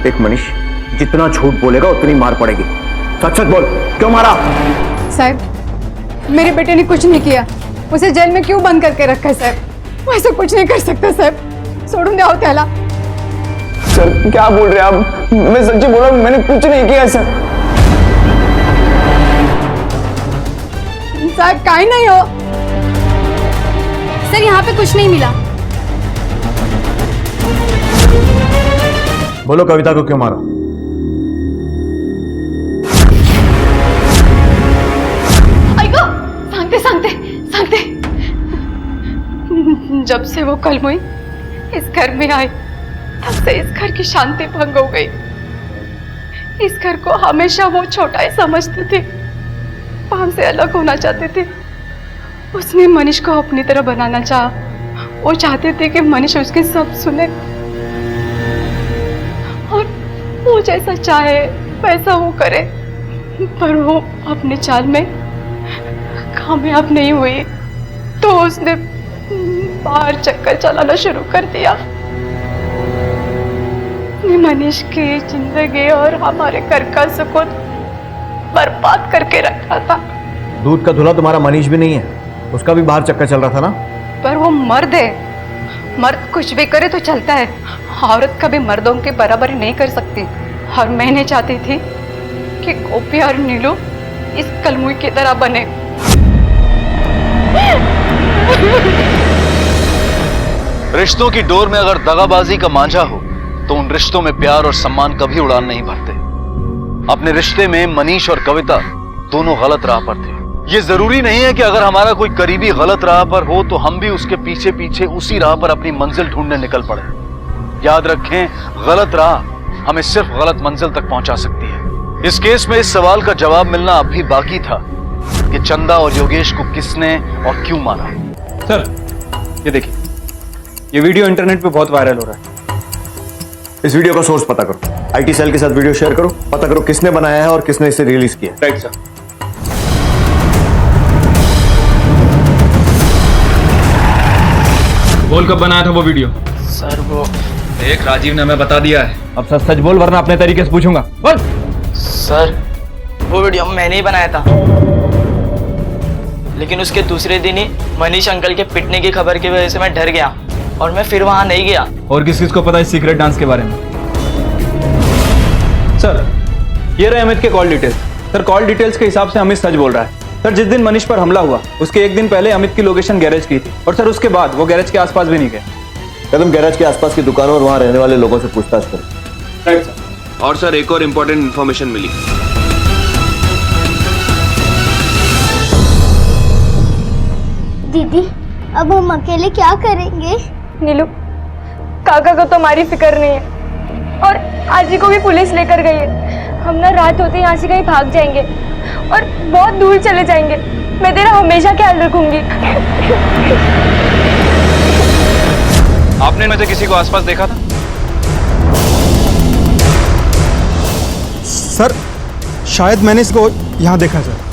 देख मनीष, जितना झूठ बोलेगा उतनी मार पड़ेगी। सच सच बोल, क्यों मारा? साहब मेरे बेटे ने कुछ नहीं किया, उसे जेल में क्यों बंद करके रखा है साहब? वो ऐसा कुछ नहीं कर सकता साहब, सोडून द्या त्याला। सर क्या बोल रहे हैं आप? मैं सच्ची बोल रहा हूँ, मैंने कुछ नहीं किया सर। साहब काहे नहीं हो? सर यहाँ पे कुछ नहीं मिला। बोलो कविता को क्यों मारा? सांगते सांगते सांगते, जब से वो कल हुई इस घर में आई तब से इस घर की शांति भंग हो गई। इस घर को हमेशा वो छोटा ही समझते थे, वो हमसे अलग होना चाहते थे। उसने मनीष को अपनी तरह बनाना चाहा। वो चाहते थे कि मनीष उसके सब सुने और वो जैसा चाहे वैसा वो करे, पर वो अपने चाल में कामयाब नहीं हुई तो उसने बाहर चक्कर चलाना शुरू कर दिया। मनीष की जिंदगी और हमारे घर का सुकून बर्बाद करके रखा था। दूध का धुला तुम्हारा मनीष भी नहीं है, उसका भी बाहर चक्कर चल रहा था ना। पर वो मर्द है, मर्द कुछ भी करे तो चलता है, औरत कभी मर्दों के बराबर नहीं कर सकती। और मैंने चाहती थी कि गोपी और नीलू इस कलमुई की तरह बने। रिश्तों की डोर में अगर दगाबाजी का मांझा हो तो उन रिश्तों में प्यार और सम्मान कभी उड़ान नहीं भरते। अपने रिश्ते में मनीष और कविता दोनों गलत राह पर थे। ये जरूरी नहीं है कि अगर हमारा कोई करीबी गलत राह पर हो तो हम भी उसके पीछे पीछे उसी राह पर अपनी मंजिल ढूंढने निकल पड़े। याद रखें, गलत राह हमें सिर्फ गलत मंजिल तक पहुंचा सकती है। इस केस में इस सवाल का जवाब मिलना अब भी बाकी था कि चंदा और योगेश को किसने और क्यों मारा। सर ये देखिए, ये वीडियो इंटरनेट पे बहुत वायरल हो रहा है। इस वीडियो का सोर्स पता करो, आईटी सेल के साथ वीडियो शेयर करो, पता करो किसने बनाया है और किसने इसे रिलीज किया। Right sir. बोल कब बनाया था वो वीडियो? सर वो एक राजीव ने हमें बता दिया है। अब सच सच बोल वरना अपने तरीके से पूछूंगा। बोल। सर वो वीडियो मैंने ही बनाया था, लेकिन उसके दूसरे दिन ही मनीष अंकल के पिटने की खबर की वजह से मैं डर गया और मैं फिर वहां नहीं गया। और किस किस को पता है सीक्रेट डांस के बारे में? सर ये रहे अमित के call details. Sir call details के हिसाब से अमित सच बोल रहा है। सर जिस दिन मनीष पर हमला हुआ उसके एक दिन पहले अमित की लोकेशन गैरेज की थी, और सर उसके बाद वो गैरेज के आसपास भी नहीं गए। कदम गैरेज के आसपास की दुकानों और वहां रहने वाले लोगों से पूछताछ करो। Right sir. और सर एक और इम्पोर्टेंट इन्फॉर्मेशन मिली। दीदी अब हम अकेले क्या करेंगे? नीलू, काका को तो हमारी फिक्र नहीं है और आजी को भी पुलिस लेकर गई है। हम ना रात होते यहाँ से कहीं भाग जाएंगे और बहुत दूर चले जाएंगे। मैं तेरा हमेशा ख्याल रखूंगी। आपने इनमें से किसी को आसपास देखा था? सर शायद मैंने इसको यहाँ देखा सर।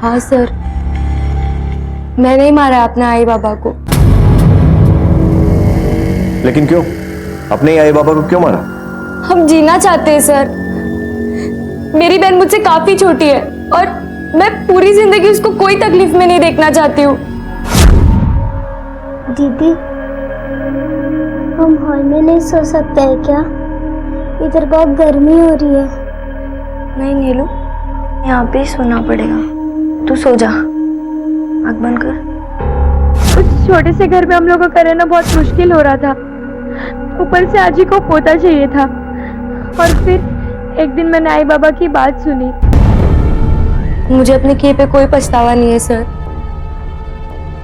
हाँ सर, मैंने ही मारा अपने आई बाबा को। लेकिन क्यों? अपने ही आई बाबा को क्यों मारा? हम जीना चाहते हैं सर। मेरी बहन मुझसे काफी छोटी है और मैं पूरी जिंदगी उसको कोई तकलीफ में नहीं देखना चाहती हूँ। दीदी हम हॉल में नहीं सो सकते हैं क्या? इधर बहुत गर्मी हो रही है। नहीं नीलू, यहाँ पे ही सोना पड़ेगा। तू सो जा, आँख बंद कर। उस छोटे से घर में हम लोगों का रहना बहुत मुश्किल हो रहा था। ऊपर से आजी को पोता चाहिए था और फिर एक दिन मैंने आई बाबा की बात सुनी। मुझे अपने किए पे कोई पछतावा नहीं है सर।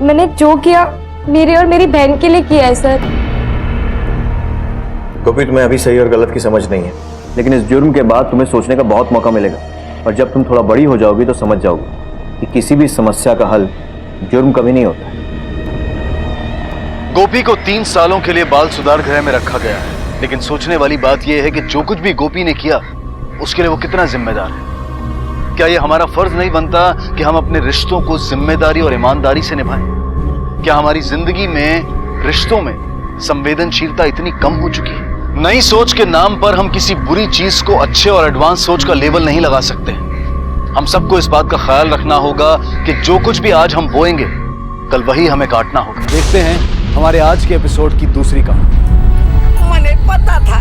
मैंने जो किया मेरे और मेरी बहन के लिए किया है सर। गोपी, तुम्हें अभी सही और गलत की समझ नहीं है, लेकिन इस जुर्म के बाद तुम्हें सोचने का बहुत मौका मिलेगा और जब तुम थोड़ा बड़ी हो जाओगी तो समझ जाओगी कि किसी भी समस्या का हल जुर्म कभी नहीं होता। गोपी को 3 सालों के लिए बाल सुधार गृह में रखा गया है, लेकिन सोचने वाली बात यह है कि जो कुछ भी गोपी ने किया उसके लिए वो कितना जिम्मेदार है। क्या ये हमारा फर्ज नहीं बनता कि हम अपने रिश्तों को जिम्मेदारी और ईमानदारी से निभाएं? क्या हमारी जिंदगी में रिश्तों में संवेदनशीलता इतनी कम हो चुकी है? नई सोच के नाम पर हम किसी बुरी चीज को अच्छे और एडवांस सोच का लेबल नहीं लगा सकते। हम सबको इस बात का ख्याल रखना होगा कि जो कुछ भी आज हम बोएंगे कल वही हमें काटना होगा। देखते हैं हमारे आज के एपिसोड की दूसरी कहानी। मुझे पता था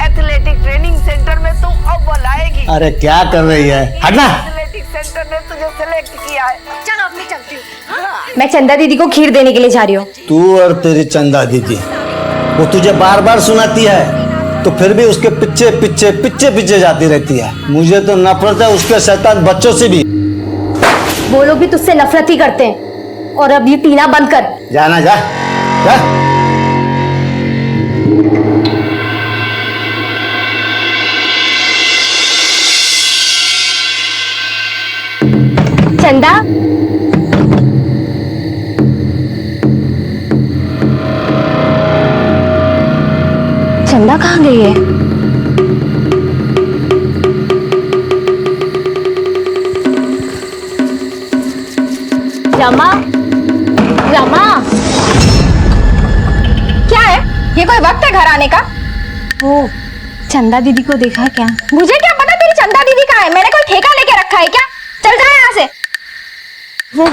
एथलेटिक ट्रेनिंग सेंटर में तू अव्वल आएगी। अरे क्या कर रही है, हटना। एथलेटिक सेंटर ने तुझे सेलेक्ट किया है। चलो अब मैं चलती हूँ। मैं चंदा दीदी को खीर देने के लिए जा रही हूँ। तू और तेरी चंदा दीदी, वो तुझे बार बार सुनाती है तो फिर भी उसके पीछे पीछे पीछे पीछे जाती रहती है। मुझे तो नफरत है उसके शैतान बच्चों से भी। वो लोग भी तुझसे नफरत ही करते हैं। और अब ये पीना बंद कर। जाना जा, जा। चंदा, चंदा कहाँ गई है? रमा, रमा, क्या है? ये कोई वक्त है घर आने का? ओ, चंदा दीदी को देखा क्या? मुझे क्या पता तेरी चंदा दीदी कहाँ है? मैंने कोई ठेका लेके रखा है क्या? चल जा यहाँ से। वो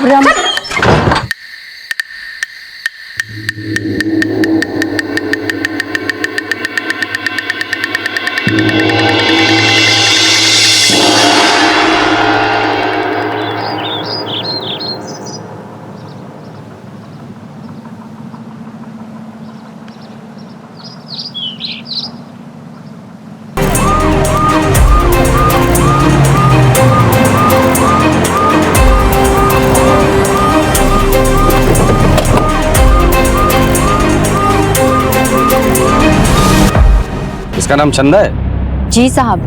इसका नाम चंदा है? जी साहब।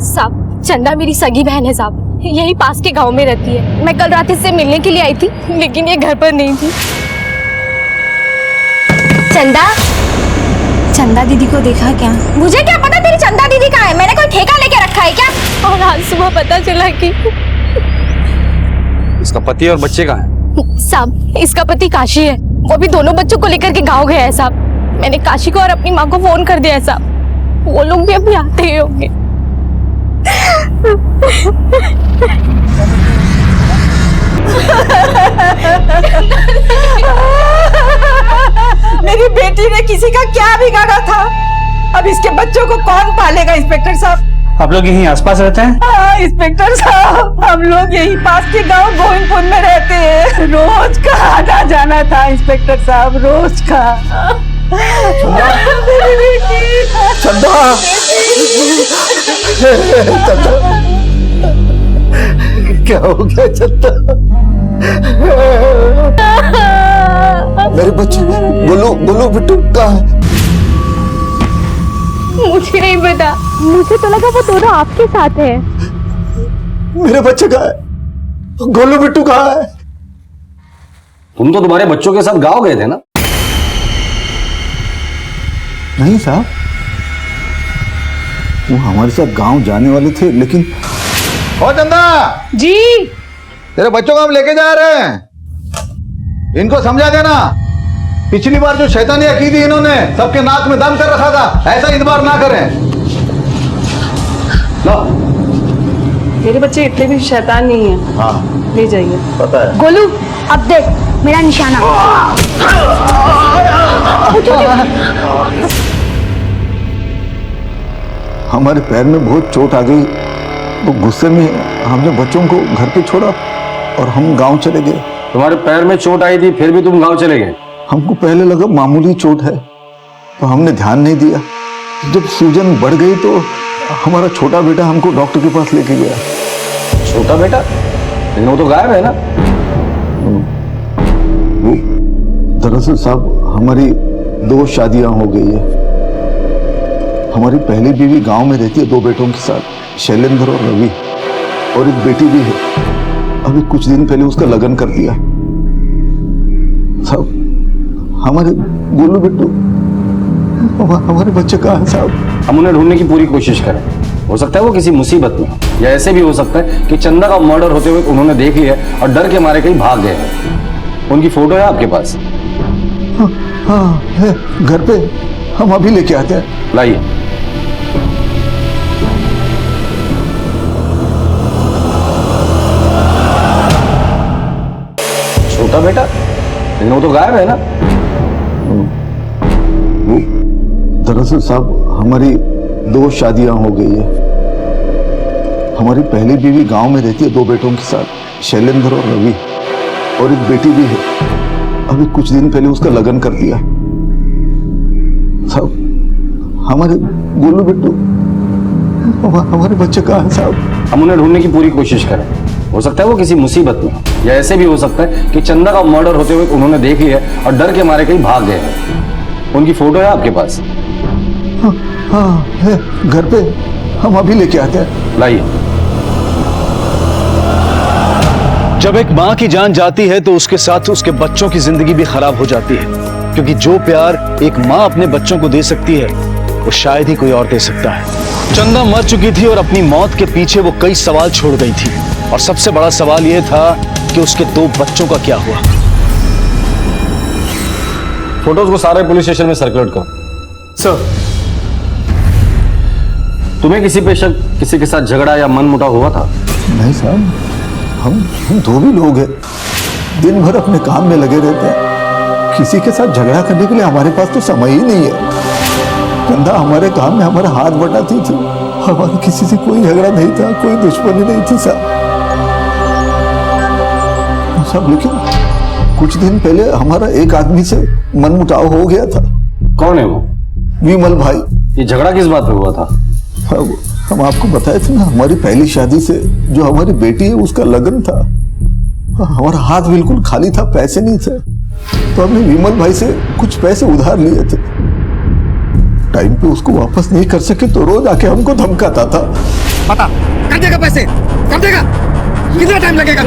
साहब, चंदा मेरी सगी बहन है साहब। यही पास के गांव में रहती है। मैं कल रात इससे मिलने के लिए आई थी, लेकिन ये घर पर नहीं थी। चंदा, चंदा दीदी को देखा क्या? मुझे क्या पता तेरी चंदा दीदी कहाँ है? मैंने कोई ठेका लेके रखा है क्या? और आज सुबह पता चला कि इसका पति और बच्चे कहाँ हैं? साहब, इसका पति काशी है। वो भी दोनों बच्चों को लेकर के गाँव गया है साहब। मैंने काशी को और अपनी माँ को फोन कर दिया है साहब। वो लोग भी अभी आते ही होंगे। मेरी बेटी ने किसी का क्या बिगाड़ा था? अब इसके बच्चों को कौन पालेगा इंस्पेक्टर साहब? आप लोग यहीं आसपास रहते हैं? हाँ इंस्पेक्टर साहब, हम लोग यही पास के गांव गोविंदपुर में रहते हैं। रोज का आना जाना था इंस्पेक्टर साहब, रोज का। मेरी बेटी चंदा, चंदा, क्या हो गया चंदा? मेरे बच्चे बोलो बोलो बिट्टू कहाँ है? मुझे नहीं पता। मुझे तो लगा वो दोनों आपके साथ है। मेरे बच्चे कहाँ है? गोलू बिट्टू कहाँ है? तुम तो तुम्हारे बच्चों के साथ गांव गए थे ना? नहीं साहब, वो हमारे साथ गांव जाने वाले थे, लेकिन ओ चंदा जी, तेरे बच्चों को हम लेके जा रहे हैं। इनको समझा देना, पिछली बार जो शैतानियां की थी इन्होंने, सबके नाक में दम कर रखा था, ऐसा इस बार ना करें। लो, मेरे बच्चे इतने भी शैतान नहीं है। हाँ ले जाइए। पता है। गोलू, अब देख मेरा निशाना। हमारे पैर में बहुत चोट आ गई, तो गुस्से में हमने बच्चों को घर पे छोड़ा और हम गांव चले गए। तुम्हारे पैर में चोट आई थी फिर भी तुम गांव चले गए? हमको पहले लगा मामूली चोट है, तो हमने ध्यान नहीं दिया। जब सूजन बढ़ गई तो हमारा छोटा बेटा हमको डॉक्टर के पास लेके गया। छोटा बेटा? लेकिन वो तो गायब है ना? वो दरअसल साहब हमारी 2 शादियां हो गई है। हमारी पहली बीवी गांव में रहती है 2 बेटों के साथ, शैलेंद्र और रवि, और एक बेटी भी है। अभी कुछ दिन पहले उसका लगन कर दिया। साहब हमारे गोलू बिट्टू हमारे बच्चे कहाँ हैं साहब? हम उन्हें ढूंढने की पूरी कोशिश करें। हो सकता है वो किसी मुसीबत में हो, या ऐसे भी हो सकता है कि चंदा का मर्डर होते हुए उन्होंने देख लिया और डर के मारे कहीं भाग गए। उनकी फोटो है आपके पास? हाँ है घर पे, हम अभी लेके आते हैं। लाइए। छोटा बेटा, लेकिन वो तो गायब है ना। दरअसल साहब हमारी 2 शादियां हो गई है। हमारी पहली बीवी गांव में रहती है 2 बेटों के साथ, शैलेंद्र और रवि, और एक बेटी भी है। अभी कुछ दिन पहले उसका लगन कर दिया। साहब हमारे गोलू बिट्टू हमारे बच्चे कहाँ हैं साहब? हम उन्हें ढूंढने की पूरी कोशिश करें। हो सकता है वो किसी मुसीबत में हो, या ऐसे भी हो सकता है कि चंदा का मर्डर होते हुए उन्होंने देख लिया और डर के मारे कहीं भाग गए। उनकी फोटो है आपके पास? हाँ है घर पे, हम अभी लेके आते हैं। लाइए। जब एक मां की जान जाती है तो उसके साथ उसके बच्चों की जिंदगी भी खराब हो जाती है, क्योंकि जो प्यार एक मां अपने बच्चों को दे सकती है वो शायद ही कोई और दे सकता है। चंदा मर चुकी थी और अपनी मौत के पीछे वो कई सवाल छोड़ गई थी, और सबसे बड़ा सवाल यह था कि उसके 2 बच्चों का क्या हुआ। फोटोज को सारे पुलिस स्टेशन में सर्कुलेट करो। सर, तुम्हें किसी पे शक, किसी के साथ झगड़ा या मनमुटाव हुआ था? नहीं साहब, हम 2 भी लोग हैं, दिन भर अपने काम में लगे रहते हैं। किसी के साथ झगड़ा करने के लिए हमारे पास तो समय ही नहीं है। चंदा हमारे काम में हमारा हाथ बटाती थी, हमारा किसी से कोई झगड़ा नहीं था, कोई दुश्मनी नहीं थी साहब। लेकिन कुछ दिन पहले हमारा एक आदमी से मनमुटाव हो गया था। कौन है वो? विमल भाई। ये झगड़ा किस बात पे हुआ था? हम आपको बताए थे ना, हमारी पहली शादी से जो हमारी बेटी है उसका लगन था। हमारा हाथ बिल्कुल खाली था, पैसे नहीं थे, तो हमने विमल भाई से कुछ पैसे उधार लिए थे। टाइम पे उसको वापस नहीं कर सके तो रोज आके हमको धमकाता था। पता कर देगा, पैसे कर देगा, कितना टाइम लगेगा?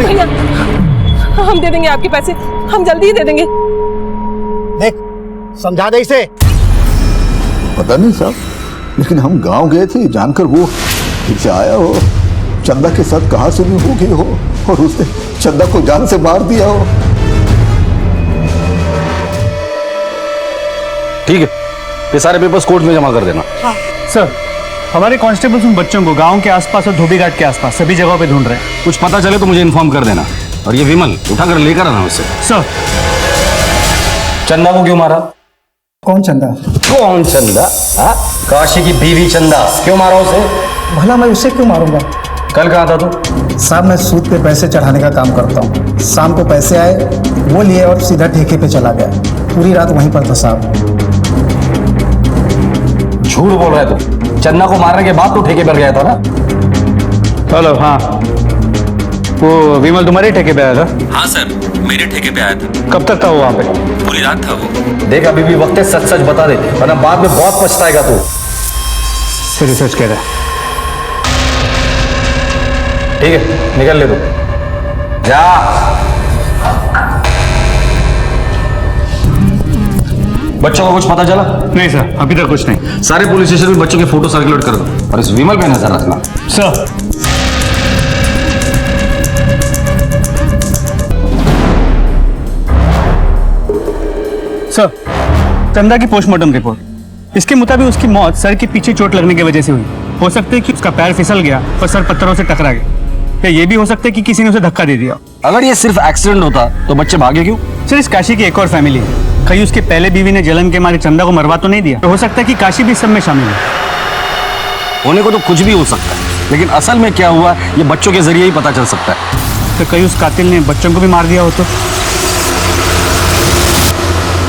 हम दे देंगे आपके पैसे, हम जल्दी ही दे देंगे। देख समझा दे इसे। पता नहीं साहब, लेकिन हम गांव गए थे जानकर वो फिर से आया हो, चंदा के साथ कहां सुनी हो गई हो और उसने चंदा को जान से मार दिया हो। ठीक है, ये सारे पेपर्स कोर्ट में जमा कर देना। हाँ। सर, हमारे कांस्टेबल्स उन बच्चों को गांव के आसपास और धोबी घाट के आसपास सभी जगहों पे ढूंढ रहे हैं। कुछ पता चले तो मुझे इन्फॉर्म कर देना। और ये विमल उठाकर लेकर आना उससे। सर। चंदा को क्यों मारा? कौन चंदा? कौन चंदा? काशी की बीवी चंदा, क्यों मारा उसे? भला मैं उसे क्यों मारूंगा? कल कहाँ था तू? साहब मैं सूद पे पैसे चढ़ाने का काम करता हूँ। शाम को पैसे आए, वो लिए और सीधा ठेके पे चला गया। पूरी रात वहीं पर था साहब। झूठ बोल रहा है तू। चंदा को मारने के बाद तो ठेके पर गया था ना? हेलो, हाँ, वो विमल तुम्हारे ठेके पे आया था? हाँ सर, मेरे ठेके पे आया था। कब तक था वो वहाँ पे? पूरी रात था वो। देख अभी भी वक्त है, सच सच बता दे, वरना बाद में बहुत पछताएगा तू। फिर सच कह रहा है। ठीक है, निकल ले तू, जा। बच्चों को कुछ पता चला? नहीं सर, अभी तक कुछ नहीं। सारे पुलिस स्टेशन में बच्चों के फोटो सर्कुलेट कर दो और इस विमल पे नजर रखना। सर। सर, चंदा की पोस्टमार्टम रिपोर्ट, इसके मुताबिक उसकी मौत सर के पीछे चोट लगने की वजह से हुई। हो सकता है कि उसका पैर फिसल गया और सर पत्थरों से टकरा गया, या ये भी हो सकता है कि किसी ने उसे धक्का दे दिया। अगर ये सिर्फ एक्सीडेंट होता तो बच्चे भागे क्यों? सर, इस काशी की एक और फैमिली है। कहीं उसके पहले बीवी ने जलन के मारे चंदा को मरवा तो नहीं दिया? तो हो सकता है कि काशी भी सब में शामिल है। होने को तो कुछ भी हो सकता है, लेकिन असल में क्या हुआ ये बच्चों के जरिए ही पता चल सकता है। तो कहीं उस कातिल ने बच्चों को भी मार दिया हो तो?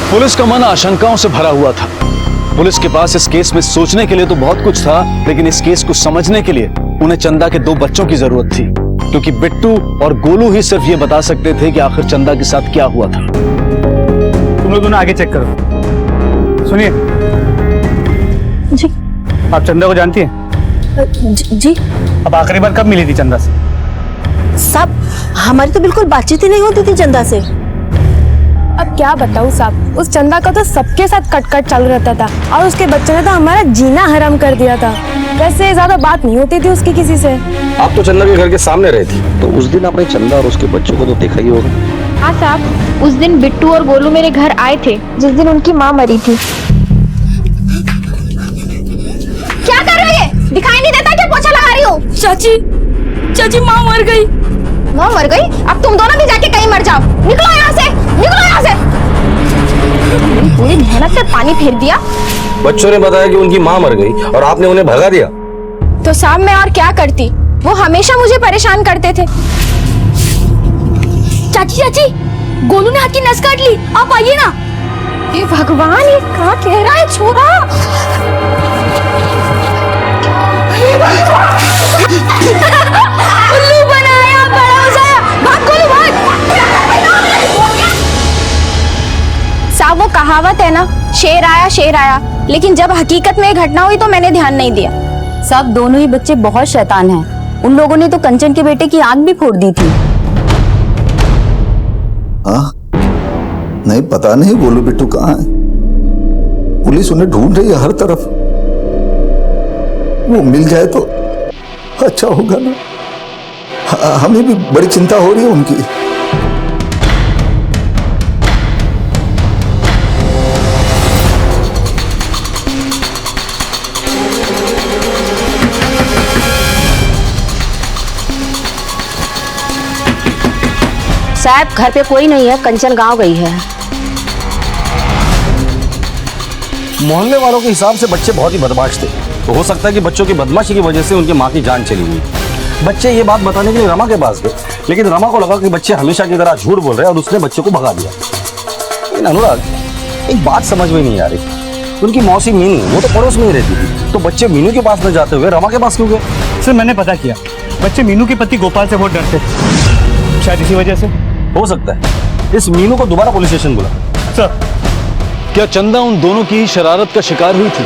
पुलिस का मन आशंकाओं से भरा हुआ था। पुलिस के पास इस केस में सोचने के लिए तो बहुत कुछ था, लेकिन इस केस को समझने के लिए उन्हें चंदा के 2 बच्चों की जरूरत थी, क्योंकि बिट्टू और गोलू ही सिर्फ ये बता सकते थे कि आखिर चंदा के साथ क्या हुआ था। तुम लोग दोनों आगे चेक करो। सुनिए जी, आप चंदा को जानती हैं? जी। अब आखिरी बार कब मिली थी चंदा से? साहब, हमारी तो बिल्कुल बातचीत ही नहीं होती थी चंदा से। अब क्या बताऊँ साहब, उस चंदा का तो सबके साथ कट चालू रहता था और उसके बच्चे ने तो हमारा जीना हराम कर दिया था। वैसे ज्यादा बात नहीं होती थी उसकी किसी से। आप तो चंदा के घर के सामने रहे थी, तो उस दिन आपने चंदा और उसके बच्चों को तो देखा ही होगा। हाँ साहब, उस दिन बिट्टू और गोलू मेरे घर आए थे जिस दिन उनकी माँ मरी थी। क्या कर रही है? दिखाई नहीं देता क्या पोछा लगा रही हो? चाची माँ मर गई। माँ मर गई? अब तुम दोनों भी जाके कहीं मर जाओ। निकलो यहाँ से, निकलो यहाँ से। पूरी मेहनत पे पानी फेर दिया। बच्चों ने बताया कि उनकी माँ मर गई और आपने उन्हें भगा दिया। तो साहब मैं और क्या करती, वो हमेशा मुझे परेशान करते थे। चाची गोलू ने हाथ की नस काट ली, आप आइए ना। हे भगवान, ये क्या कह रहा है छोरा? उल्लू बनाया, बड़ा हो जाया। भाग गोलू भाग। साहब वो कहावत है ना, शेर आया, लेकिन जब हकीकत में घटना हुई तो मैंने ध्यान नहीं दिया। सब दोनों ही बच्चे बहुत शैतान हैं। उन लोगों ने तो कंचन के बेटे की आंख भी फोड़ दी थी। हाँ, नहीं पता नहीं गोलू बिट्टू कहाँ है। पुलिस उन्हें ढूंढ रही है हर तरफ। वो मिल जाए तो अच्छा होगा ना। हमें भी बड़ी चिंता हो रही है उनकी। साहब घर पे कोई नहीं है, कंचन गांव गई है। मोहल्ले वालों के हिसाब से बच्चे बहुत ही बदमाश थे, तो हो सकता है कि बच्चों की बदमाशी की वजह से उनकी माँ की जान चली गई। बच्चे ये बात बताने के लिए रमा के पास गए, लेकिन रमा को लगा कि बच्चे हमेशा की तरह झूठ बोल रहे हैं और उसने बच्चों को भगा दिया। लेकिन अनुराग, एक बात समझ में नहीं आ रही। उनकी मौसी मीनू, वो तो पड़ोस में ही रहती थी, तो बच्चे मीनू के पास न जाते हुए रमा के पास क्यों गए? सर मैंने पता किया, बच्चे मीनू के पति गोपाल से बहुत डरते थे, शायद इसी वजह से। हो सकता है। इस मीनू को दोबारा पुलिस स्टेशन बुला। सर, क्या चंदा उन दोनों की शरारत का शिकार हुई थी?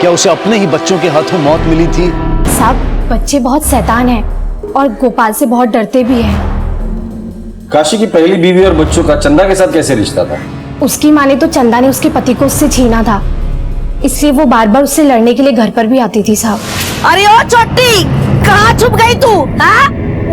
क्या उसे अपने ही बच्चों के हाथों मौत मिली थी? साहब बच्चे बहुत शैतान हैं और गोपाल से बहुत डरते भी हैं। काशी की पहली बीवी और बच्चों का चंदा के साथ कैसे रिश्ता था? उसकी माँ ने तो चंदा ने उसके पति को उससे छीना था, इसलिए वो बार बार उससे लड़ने के लिए घर पर भी आती थी। साहब अरे ओ छोटी, कहाँ छुप गई तू? हाँ,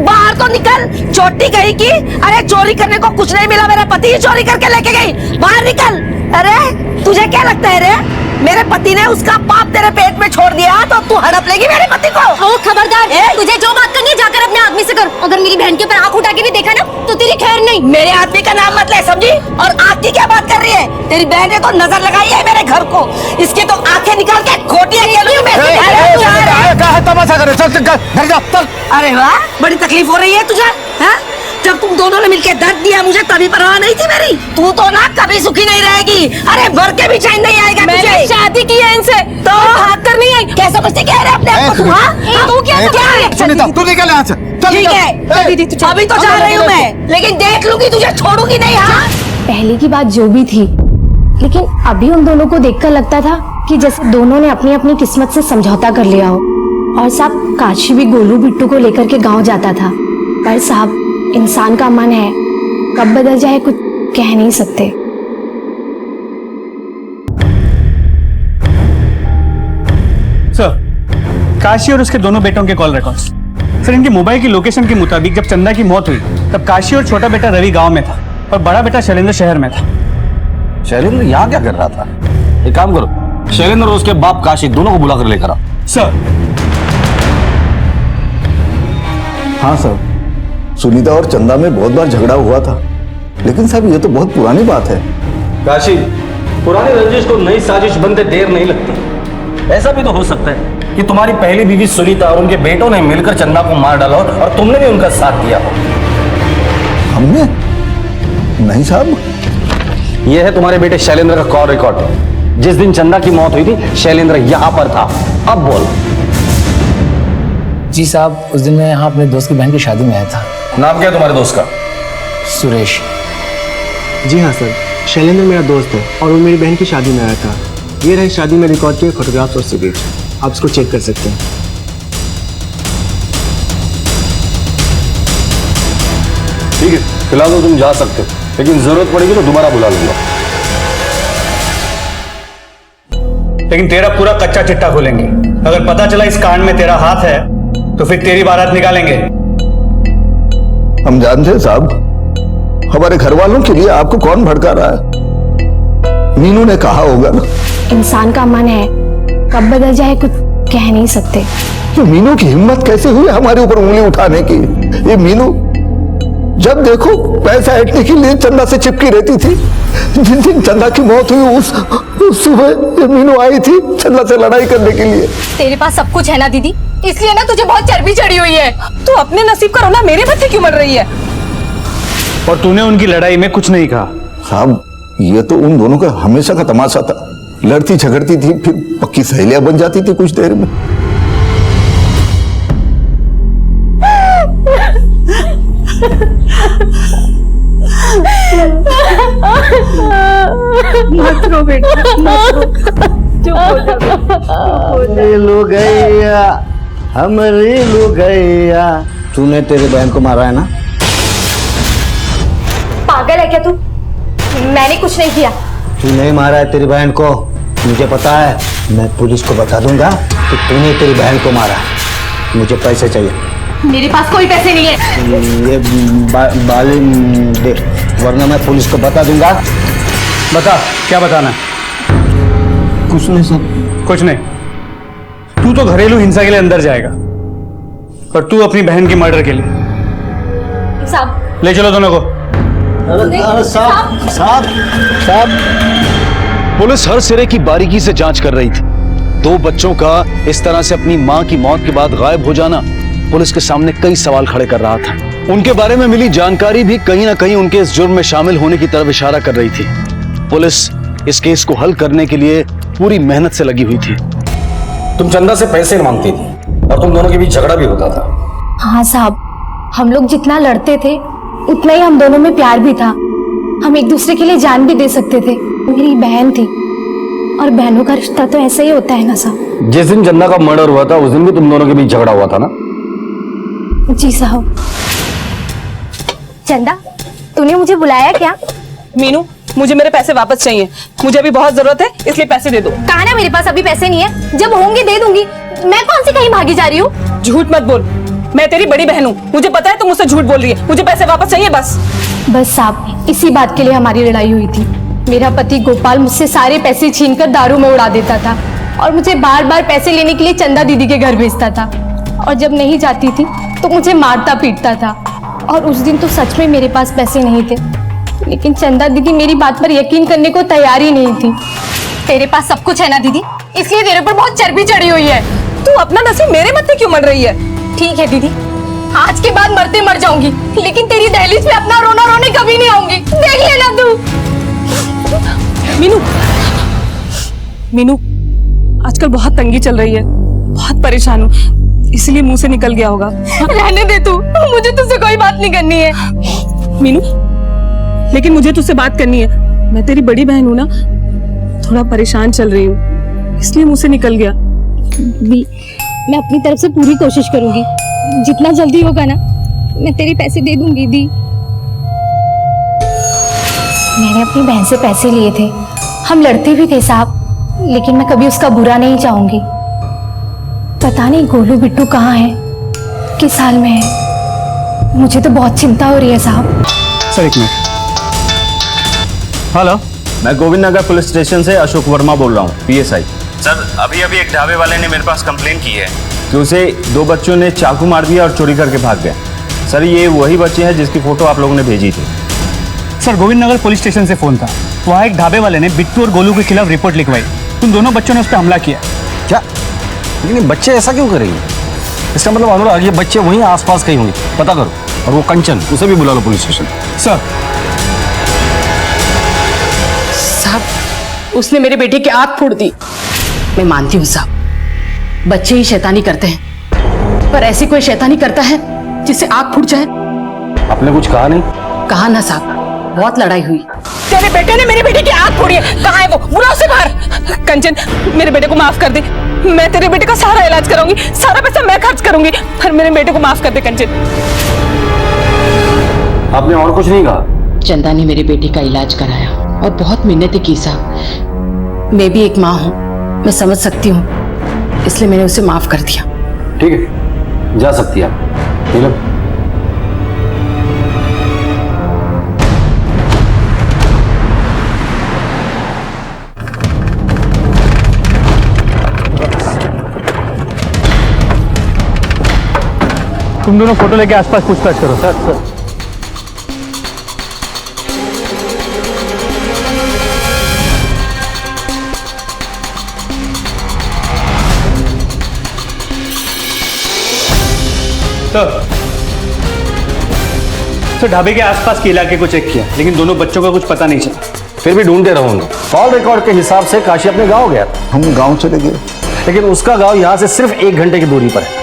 बाहर तो निकल। छोटी गई की? अरे चोरी करने को कुछ नहीं मिला, मेरा पति ही चोरी करके लेके गई। बाहर निकल। अरे तुझे क्या लगता है रे, मेरे पति ने उसका पाप तेरे पेट में छोड़ दिया तो तू हड़प लेगी मेरे पति को? ओ खबरदार, तुझे जो बात करनी है जाकर अपने आदमी से कर। अगर मेरी बहन के ऊपर आंख उठा के भी देखा ना तो तेरी खैर नहीं। मेरे आदमी का नाम मत ले, समझी? और आँख की क्या बात कर रही है? तेरी बहन ने तो नजर लगाई है मेरे घर को, इसकी तो आंखें निकाल के खोटियां तमाशा करे। चल घर जा, चल। अरे वाह, बड़ी तकलीफ हो रही है तुझे? हाँ? जब तुम दोनों ने मिलकर दर्द दिया मुझे तभी परवाह नहीं थी मेरी। तू तो ना कभी सुखी नहीं रहेगी। अरे मर के भी चैन नहीं आएगा तुझे। मैंने शादी की है इनसे, तो भाग कर नहीं आई। कैसे बचते कह रहे अपने आप को? तू क्या सुनीता, तू निकल यहाँ से। ठीक है दीदी, अभी तो जा रही हूँ मैं, लेकिन देख लूंगी तुझे, छोड़ूंगी नहीं। हाँ, पहले की बात जो भी थी, लेकिन अभी उन दोनों को देखकर लगता था कि जैसे दोनों ने अपनी अपनी किस्मत से समझौता कर लिया हो। और साहब काशी भी गोलू बिट्टू को लेकर के गांव जाता था, पर साहब इंसान का मन है, कब बदल जाए कुछ कह नहीं सकते। सर, काशी और उसके दोनों बेटों के कॉल रिकॉर्ड्स। सर इनके मोबाइल की लोकेशन के मुताबिक जब चंदा की मौत हुई तब काशी और छोटा बेटा रवि गांव में था और बड़ा बेटा शैलेंद्र शहर में था। शैलेंद्र यहाँ क्या कर रहा था? एक काम करो, शैलेंद्र और उसके बाप काशी दोनों को बुला कर लेकर आओ। सर। हाँ सर, सुनीता और चंदा में बहुत बार झगड़ा हुआ था, लेकिन साहब ये तो बहुत पुरानी बात है। काशी, पुरानी रंजिश को नई साजिश बनते देर नहीं लगती। ऐसा भी तो हो सकता है कि तुम्हारी पहली बीवी सुनीता और उनके बेटों ने मिलकर चंदा को मार डाला और तुमने भी उनका साथ दिया हो। हमने? नहीं साहब। यह है तुम्हारे बेटे शैलेंद्र का कॉल रिकॉर्ड। जिस दिन चंदा की मौत हुई थी शैलेंद्र यहाँ पर था। अब बोल। जी साहब, उस दिन मैं यहाँ अपने दोस्त की बहन की शादी में आया था। नाम क्या है तुम्हारे दोस्त का? सुरेश। जी हाँ सर, शैलेंद्र मेरा दोस्त है और वो मेरी बहन की शादी में आया था। ये रहे शादी में रिकॉर्ड किए फोटोग्राफ्स और सिगरेट, आप इसको चेक कर सकते हैं। ठीक है, फिलहाल तो तुम जा सकते हो। लेकिन जरूरत पड़ेगी तो दोबारा बुला लूंगा। लेकिन तेरा पूरा कच्चा चिट्ठा खोलेंगे। अगर पता चला इस कांड में तेरा हाथ है तो फिर तेरी बारात निकालेंगे। हम जानते हैं साहब, हमारे घर वालों के लिए आपको कौन भड़का रहा है? मीनू ने कहा होगा ना। इंसान का मन है, कब बदल जाए कुछ कह नहीं सकते। तो मीनू की हिम्मत कैसे हुई हमारे ऊपर उंगली उठाने की? ये मीनू जब देखो पैसा ऐंठने के लिए चंदा से चिपकी रहती थी। जिन दिन चंदा की मौत हुई उस सुबह ये मीनू आई थी चंदा से लड़ाई करने के लिए। तेरे पास सब कुछ है ना दीदी, इसलिए ना तुझे बहुत चर्बी चढ़ी हुई है। तू अपने नसीब का रोना मेरे बच्चे क्यों मर रही है? और तूने उनकी लड़ाई में कुछ नहीं कहा। साहब ये तो उन दोनों का हमेशा का तमाशा था। लड़ती झगड़ती थी, फिर पक्की सहेलियां बन जाती थी कुछ देर में। मत रो बेटा, मत रो। चुप हो जा बेटा। लो गैया हमारी लो गैया। तूने तेरे बहन को मारा है ना? पागल है क्या तू? मैंने कुछ नहीं किया। तू नहीं मारा है तेरी बहन को, मुझे पता है। मैं पुलिस को बता दूंगा कि तूने तेरी बहन को मारा है। मुझे पैसे चाहिए। मेरे पास कोई पैसे नहीं है। ये बाली दे, वरना मैं पुलिस को बता दूंगा। बता, क्या बताना है? कुछ नहीं सर। कुछ नहीं। तू तो घरेलू हिंसा के लिए अंदर जाएगा और तू अपनी बहन की मर्डर के लिए। साहब ले चलो दोनों को। साहब साहब साहब। पुलिस हर सिरे की बारीकी से जांच कर रही थी। दो बच्चों का इस तरह से अपनी मां की मौत के बाद गायब हो जाना पुलिस के सामने कई सवाल खड़े कर रहा था। उनके बारे में मिली जानकारी भी कहीं ना कहीं उनके इस जुर्म में शामिल होने की तरफ इशारा कर रही थी। पुलिस इस केस को हल करने के लिए पूरी मेहनत से लगी हुई थी। तुम चंदा से पैसे मांगती थी और तुम दोनों के बीच झगड़ा भी होता था। हाँ साहब, हम लोग जितना लड़ते थे उतना ही हम दोनों में प्यार भी था। हम एक दूसरे के लिए जान भी दे सकते थे। मेरी बहन थी और बहनों का रिश्ता तो ऐसा ही होता है ना साहब। जिस दिन चंदा का मर्डर हुआ था उस दिन भी तुम दोनों के बीच झगड़ा हुआ था ना? जी साहब। चंदा, तूने मुझे बुलाया क्या? मीनू, मुझे मेरे पैसे वापस चाहिए। मुझे अभी बहुत जरूरत है, इसलिए पैसे दे दो। कहा ना मेरे पास अभी पैसे नहीं है, जब होंगे दे दूंगी। मैं कौन सी कहीं भागी जा रही हूँ? झूठ मत बोल, मैं तेरी बड़ी बहन हूँ। मुझे पता है तुम मुझसे झूठ बोल रही है। मुझे पैसे वापस चाहिए बस। बस साहब, इसी बात के लिए हमारी लड़ाई हुई थी। मेरा पति गोपाल मुझसे सारे पैसे छीनकर दारू में उड़ा देता था और मुझे बार बार पैसे लेने के लिए चंदा दीदी के घर भेजता था। और जब नहीं जाती थी तो मुझे मारता पीटता था। और उस दिन तो सच में मेरे पास पैसे नहीं थे, लेकिन चंदा दीदी मेरी बात पर यकीन करने को तैयार ही नहीं थी। तेरे पास सब कुछ है ना दीदी, इसलिए तेरे पर बहुत चर्बी चढ़ी हुई है। तू अपना नसीब मेरे मत्थे क्यों मर रही है? ठीक है दीदी, आज के बाद मरते मर जाऊंगी, लेकिन तेरी दहलीज पे अपना रोना रोने कभी नहीं आऊंगी। देख लेना तू। मीनू, मीनू, आजकल बहुत तंगी चल रही है, बहुत परेशान हूँ, इसलिए मुंह से निकल गया होगा। रहने दे तू, मुझे तुझसे कोई बात नहीं करनी है। मीनू, लेकिन मुझे तुझसे बात करनी है। मैं तेरी बड़ी बहन हूँ ना, थोड़ा परेशान चल रही हूँ, इसलिए मुंह से निकल गया। मैं अपनी तरफ से पूरी कोशिश करूंगी, जितना जल्दी होगा ना मैं तेरे पैसे दे दूंगी दी। मैंने अपनी बहन से पैसे लिए थे, हम लड़ते भी थे साहब, लेकिन मैं कभी उसका बुरा नहीं चाहूंगी। पता नहीं गोलू बिट्टू कहाँ है, किस हाल में है, मुझे तो बहुत चिंता हो रही है साहब। सर एक मिनट। हेलो, मैं गोविंद नगर पुलिस स्टेशन से अशोक वर्मा बोल रहा हूँ, पीएसआई। सर अभी अभी एक ढाबे वाले ने मेरे पास कंप्लेन की है कि उसे दो बच्चों ने चाकू मार दिया और चोरी करके भाग गए। सर ये वही बच्चे हैं जिसकी फोटो आप लोगों ने भेजी थी। Sir Govind Nagar police station से फोन था। वहाँ एक ढाबे वाले ने बिट्टू और गोलू के खिलाफ रिपोर्ट लिखवाई। तुम दोनों बच्चों ने उस पर हमला किया। क्या? लेकिन ये बच्चे ऐसा क्यों करेंगे? इसका मतलब अनुराग ये बच्चे वहीं आसपास कहीं होंगे, पता करो। और वो कंचन, उसे भी बुला लो पुलिस स्टेशन। सर साहब, उसने मेरे बेटे की आंख फोड़ दी। मैं मानती हूँ साहब, बच्चे ही शैतानी करते हैं, पर ऐसी कोई शैतानी करता है जिससे आंख फूट जाए? आपने कुछ कहा नहीं? कहा ना साहब, बहुत लड़ाई हुई। तेरे बेटे ने मेरे बेटे की आंख फोड़ी है। कहाँ है वो? बुला उसे बाहर। कंचन, मेरे बेटे को माफ कर दे। मैं तेरे बेटे का सारा इलाज कराऊंगी, सारा पैसा मैं खर्च करूंगी, पर मेरे बेटे को माफ कर दे कंचन। आपने और कुछ नहीं कहा? चंदा ने मेरे बेटे का इलाज कराया और बहुत मिन्नतें की साहब। मैं भी एक माँ हूँ, मैं समझ सकती हूँ, इसलिए मैंने उसे माफ कर दिया। ठीक है, जा सकती है आप। नीलम, तुम दोनों फोटो लेके आसपास पूछताछ करो। सर सर ढाबे के आसपास के इलाके को चेक किया, लेकिन दोनों बच्चों का कुछ पता नहीं चला। फिर भी ढूंढते रहूंगा। कॉल रिकॉर्ड के हिसाब से काशी अपने गांव गया था। हम गांव चले गए, लेकिन उसका गांव यहाँ से सिर्फ 1 घंटे की दूरी पर है।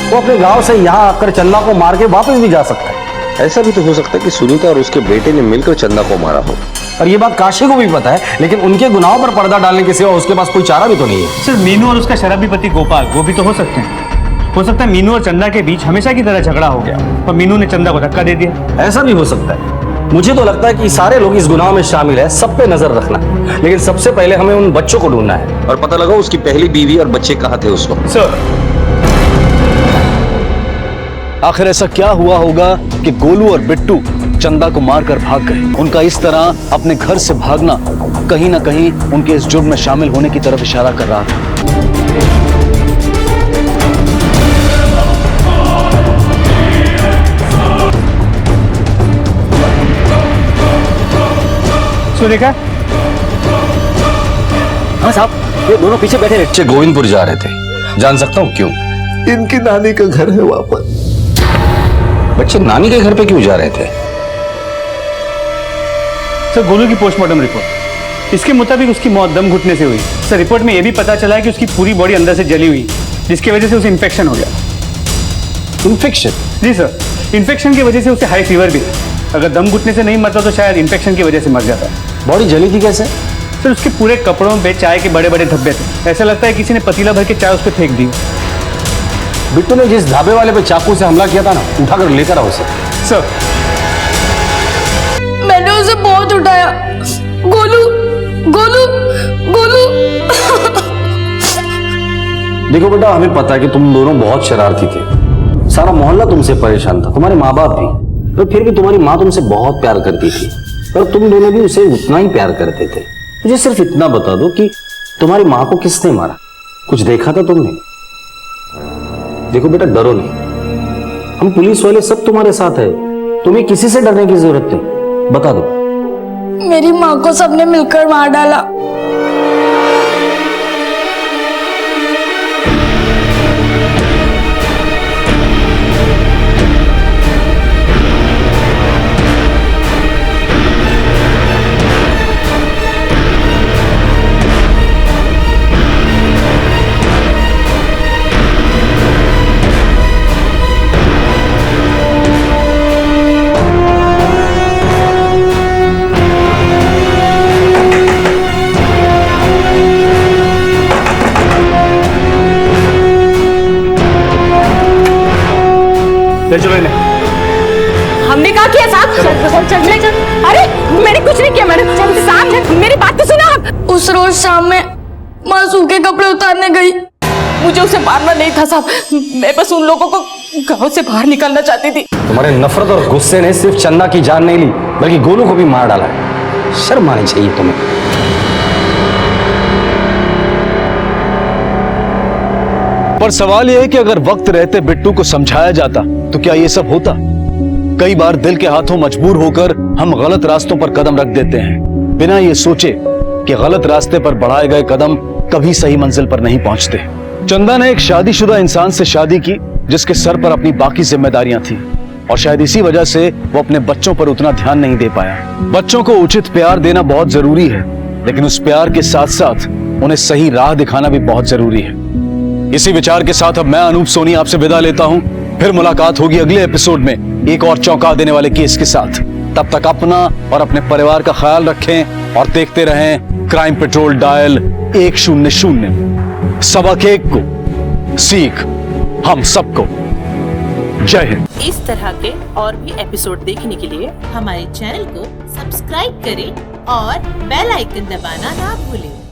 वो अपने गांव से यहाँ आकर चंदा को मार के वापस भी जा सकता है। ऐसा भी तो हो सकता है कि सुनीता और उसके बेटे ने मिलकर चंदा को मारा हो। और ये बात काशी को भी पता है, लेकिन उनके गुनाहों पर पर्दा डालने के सिवा उसके पास कोई चारा भी तो नहीं है। सर मीनू और उसका शराबी पति गोपाल, वो भी तो हो सकते हैं। हो सकता है मीनू और चंदा के बीच हमेशा की तरह झगड़ा हो गया और मीनू ने चंदा को धक्का दे दिया। ऐसा भी हो सकता है। मुझे तो लगता है कि सारे लोग इस गुनाह में शामिल है, सब पे नजर रखना है। लेकिन सबसे पहले हमें उन बच्चों को ढूंढना है। और पता लगा उसकी पहली बीवी और बच्चे कहाँ थे उस वक्त। सर आखिर ऐसा क्या हुआ होगा कि गोलू और बिट्टू चंदा को मारकर भाग गए? उनका इस तरह अपने घर से भागना कहीं ना कहीं उनके इस जुर्म में शामिल होने की तरफ इशारा कर रहा था। देखा? हाँ साहब, ये दोनों पीछे बैठे बच्चे गोविंदपुर जा रहे थे। जान सकता हूँ क्यों? इनकी नानी का घर है वहां पर। बच्चे नानी के घर पे क्यों जा रहे थे? सर गोलू की पोस्टमार्टम रिपोर्ट, इसके मुताबिक उसकी मौत दम घुटने से हुई। सर रिपोर्ट में यह भी पता चला है कि उसकी पूरी बॉडी अंदर से जली हुई, जिसकी वजह से उसे इन्फेक्शन हो गया। इन्फेक्शन? जी सर, इन्फेक्शन की वजह से उसे हाई फीवर भी। अगर दम घुटने से नहीं मरता तो शायद इन्फेक्शन की वजह से मर जाता। बॉडी जली थी कैसे? सर उसके पूरे कपड़ों पे चाय के बड़े बड़े धब्बे थे। ऐसा लगता है किसी ने पतीला भर के चाय उस पर फेंक दी। बिट्टू ने जिस ढाबे वाले पे चाकू से हमला किया था ना, उठाकर लेकर आओ उसे। सर मैंने उसे बहुत उठाया। गोलू गोलू गोलू। देखो बेटा, हमें पता है कि तुम दोनों बहुत शरारती थे। सारा मोहल्ला तुमसे परेशान था, तुम्हारे माँ बाप भी। पर फिर भी तुम्हारी माँ तुमसे बहुत प्यार करती थी, पर तुम दोनों भी उसे उतना ही प्यार करते थे। मुझे सिर्फ इतना बता दो कि तुम्हारी माँ को किसने मारा? कुछ देखा था तुमने? देखो बेटा, डरो नहीं, हम पुलिस वाले सब तुम्हारे साथ है। तुम्हें किसी से डरने की जरूरत नहीं। बता दो। मेरी माँ को सबने मिलकर मार डाला। चलो इन्हें। हमने कहा किया साहब? अरे मैंने कुछ नहीं किया मैडम। साहब मेरी बात तो सुना आप। उस रोज शाम में माँ सूखे कपड़े उतारने गई। मुझे उसे मारना नहीं था साहब, मैं बस उन लोगों को गांव से बाहर निकालना चाहती थी। तुम्हारे नफरत और गुस्से ने सिर्फ चंदा की जान नहीं ली, बल्कि गोलू को भी मार डाला है। शर्म आनी चाहिए तुम्हें। पर सवाल यह है कि अगर वक्त रहते बिट्टू को समझाया जाता तो क्या ये सब होता? कई बार दिल के हाथों मजबूर होकर हम गलत रास्तों पर कदम रख देते हैं, बिना ये सोचे कि गलत रास्ते पर बढ़ाए गए कदम कभी सही मंजिल पर नहीं पहुंचते। चंदा ने एक शादीशुदा इंसान से शादी की जिसके सर पर अपनी बाकी जिम्मेदारियां थी, और शायद इसी वजह से वो अपने बच्चों पर उतना ध्यान नहीं दे पाया। बच्चों को उचित प्यार देना बहुत जरूरी है, लेकिन उस प्यार के साथ साथ उन्हें सही राह दिखाना भी बहुत जरूरी है। इसी विचार के साथ अब मैं अनूप सोनी आपसे विदा लेता हूं। फिर मुलाकात होगी अगले एपिसोड में एक और चौंका देने वाले केस के साथ। तब तक अपना और अपने परिवार का ख्याल रखें और देखते रहें क्राइम पेट्रोल डायल 100। सबक एक को, सीख हम सबको। जय हिंद। इस तरह के और भी एपिसोड देखने के लिए हमारे चैनल को सब्सक्राइब करें और बेल आइकन दबाना ना भूलें।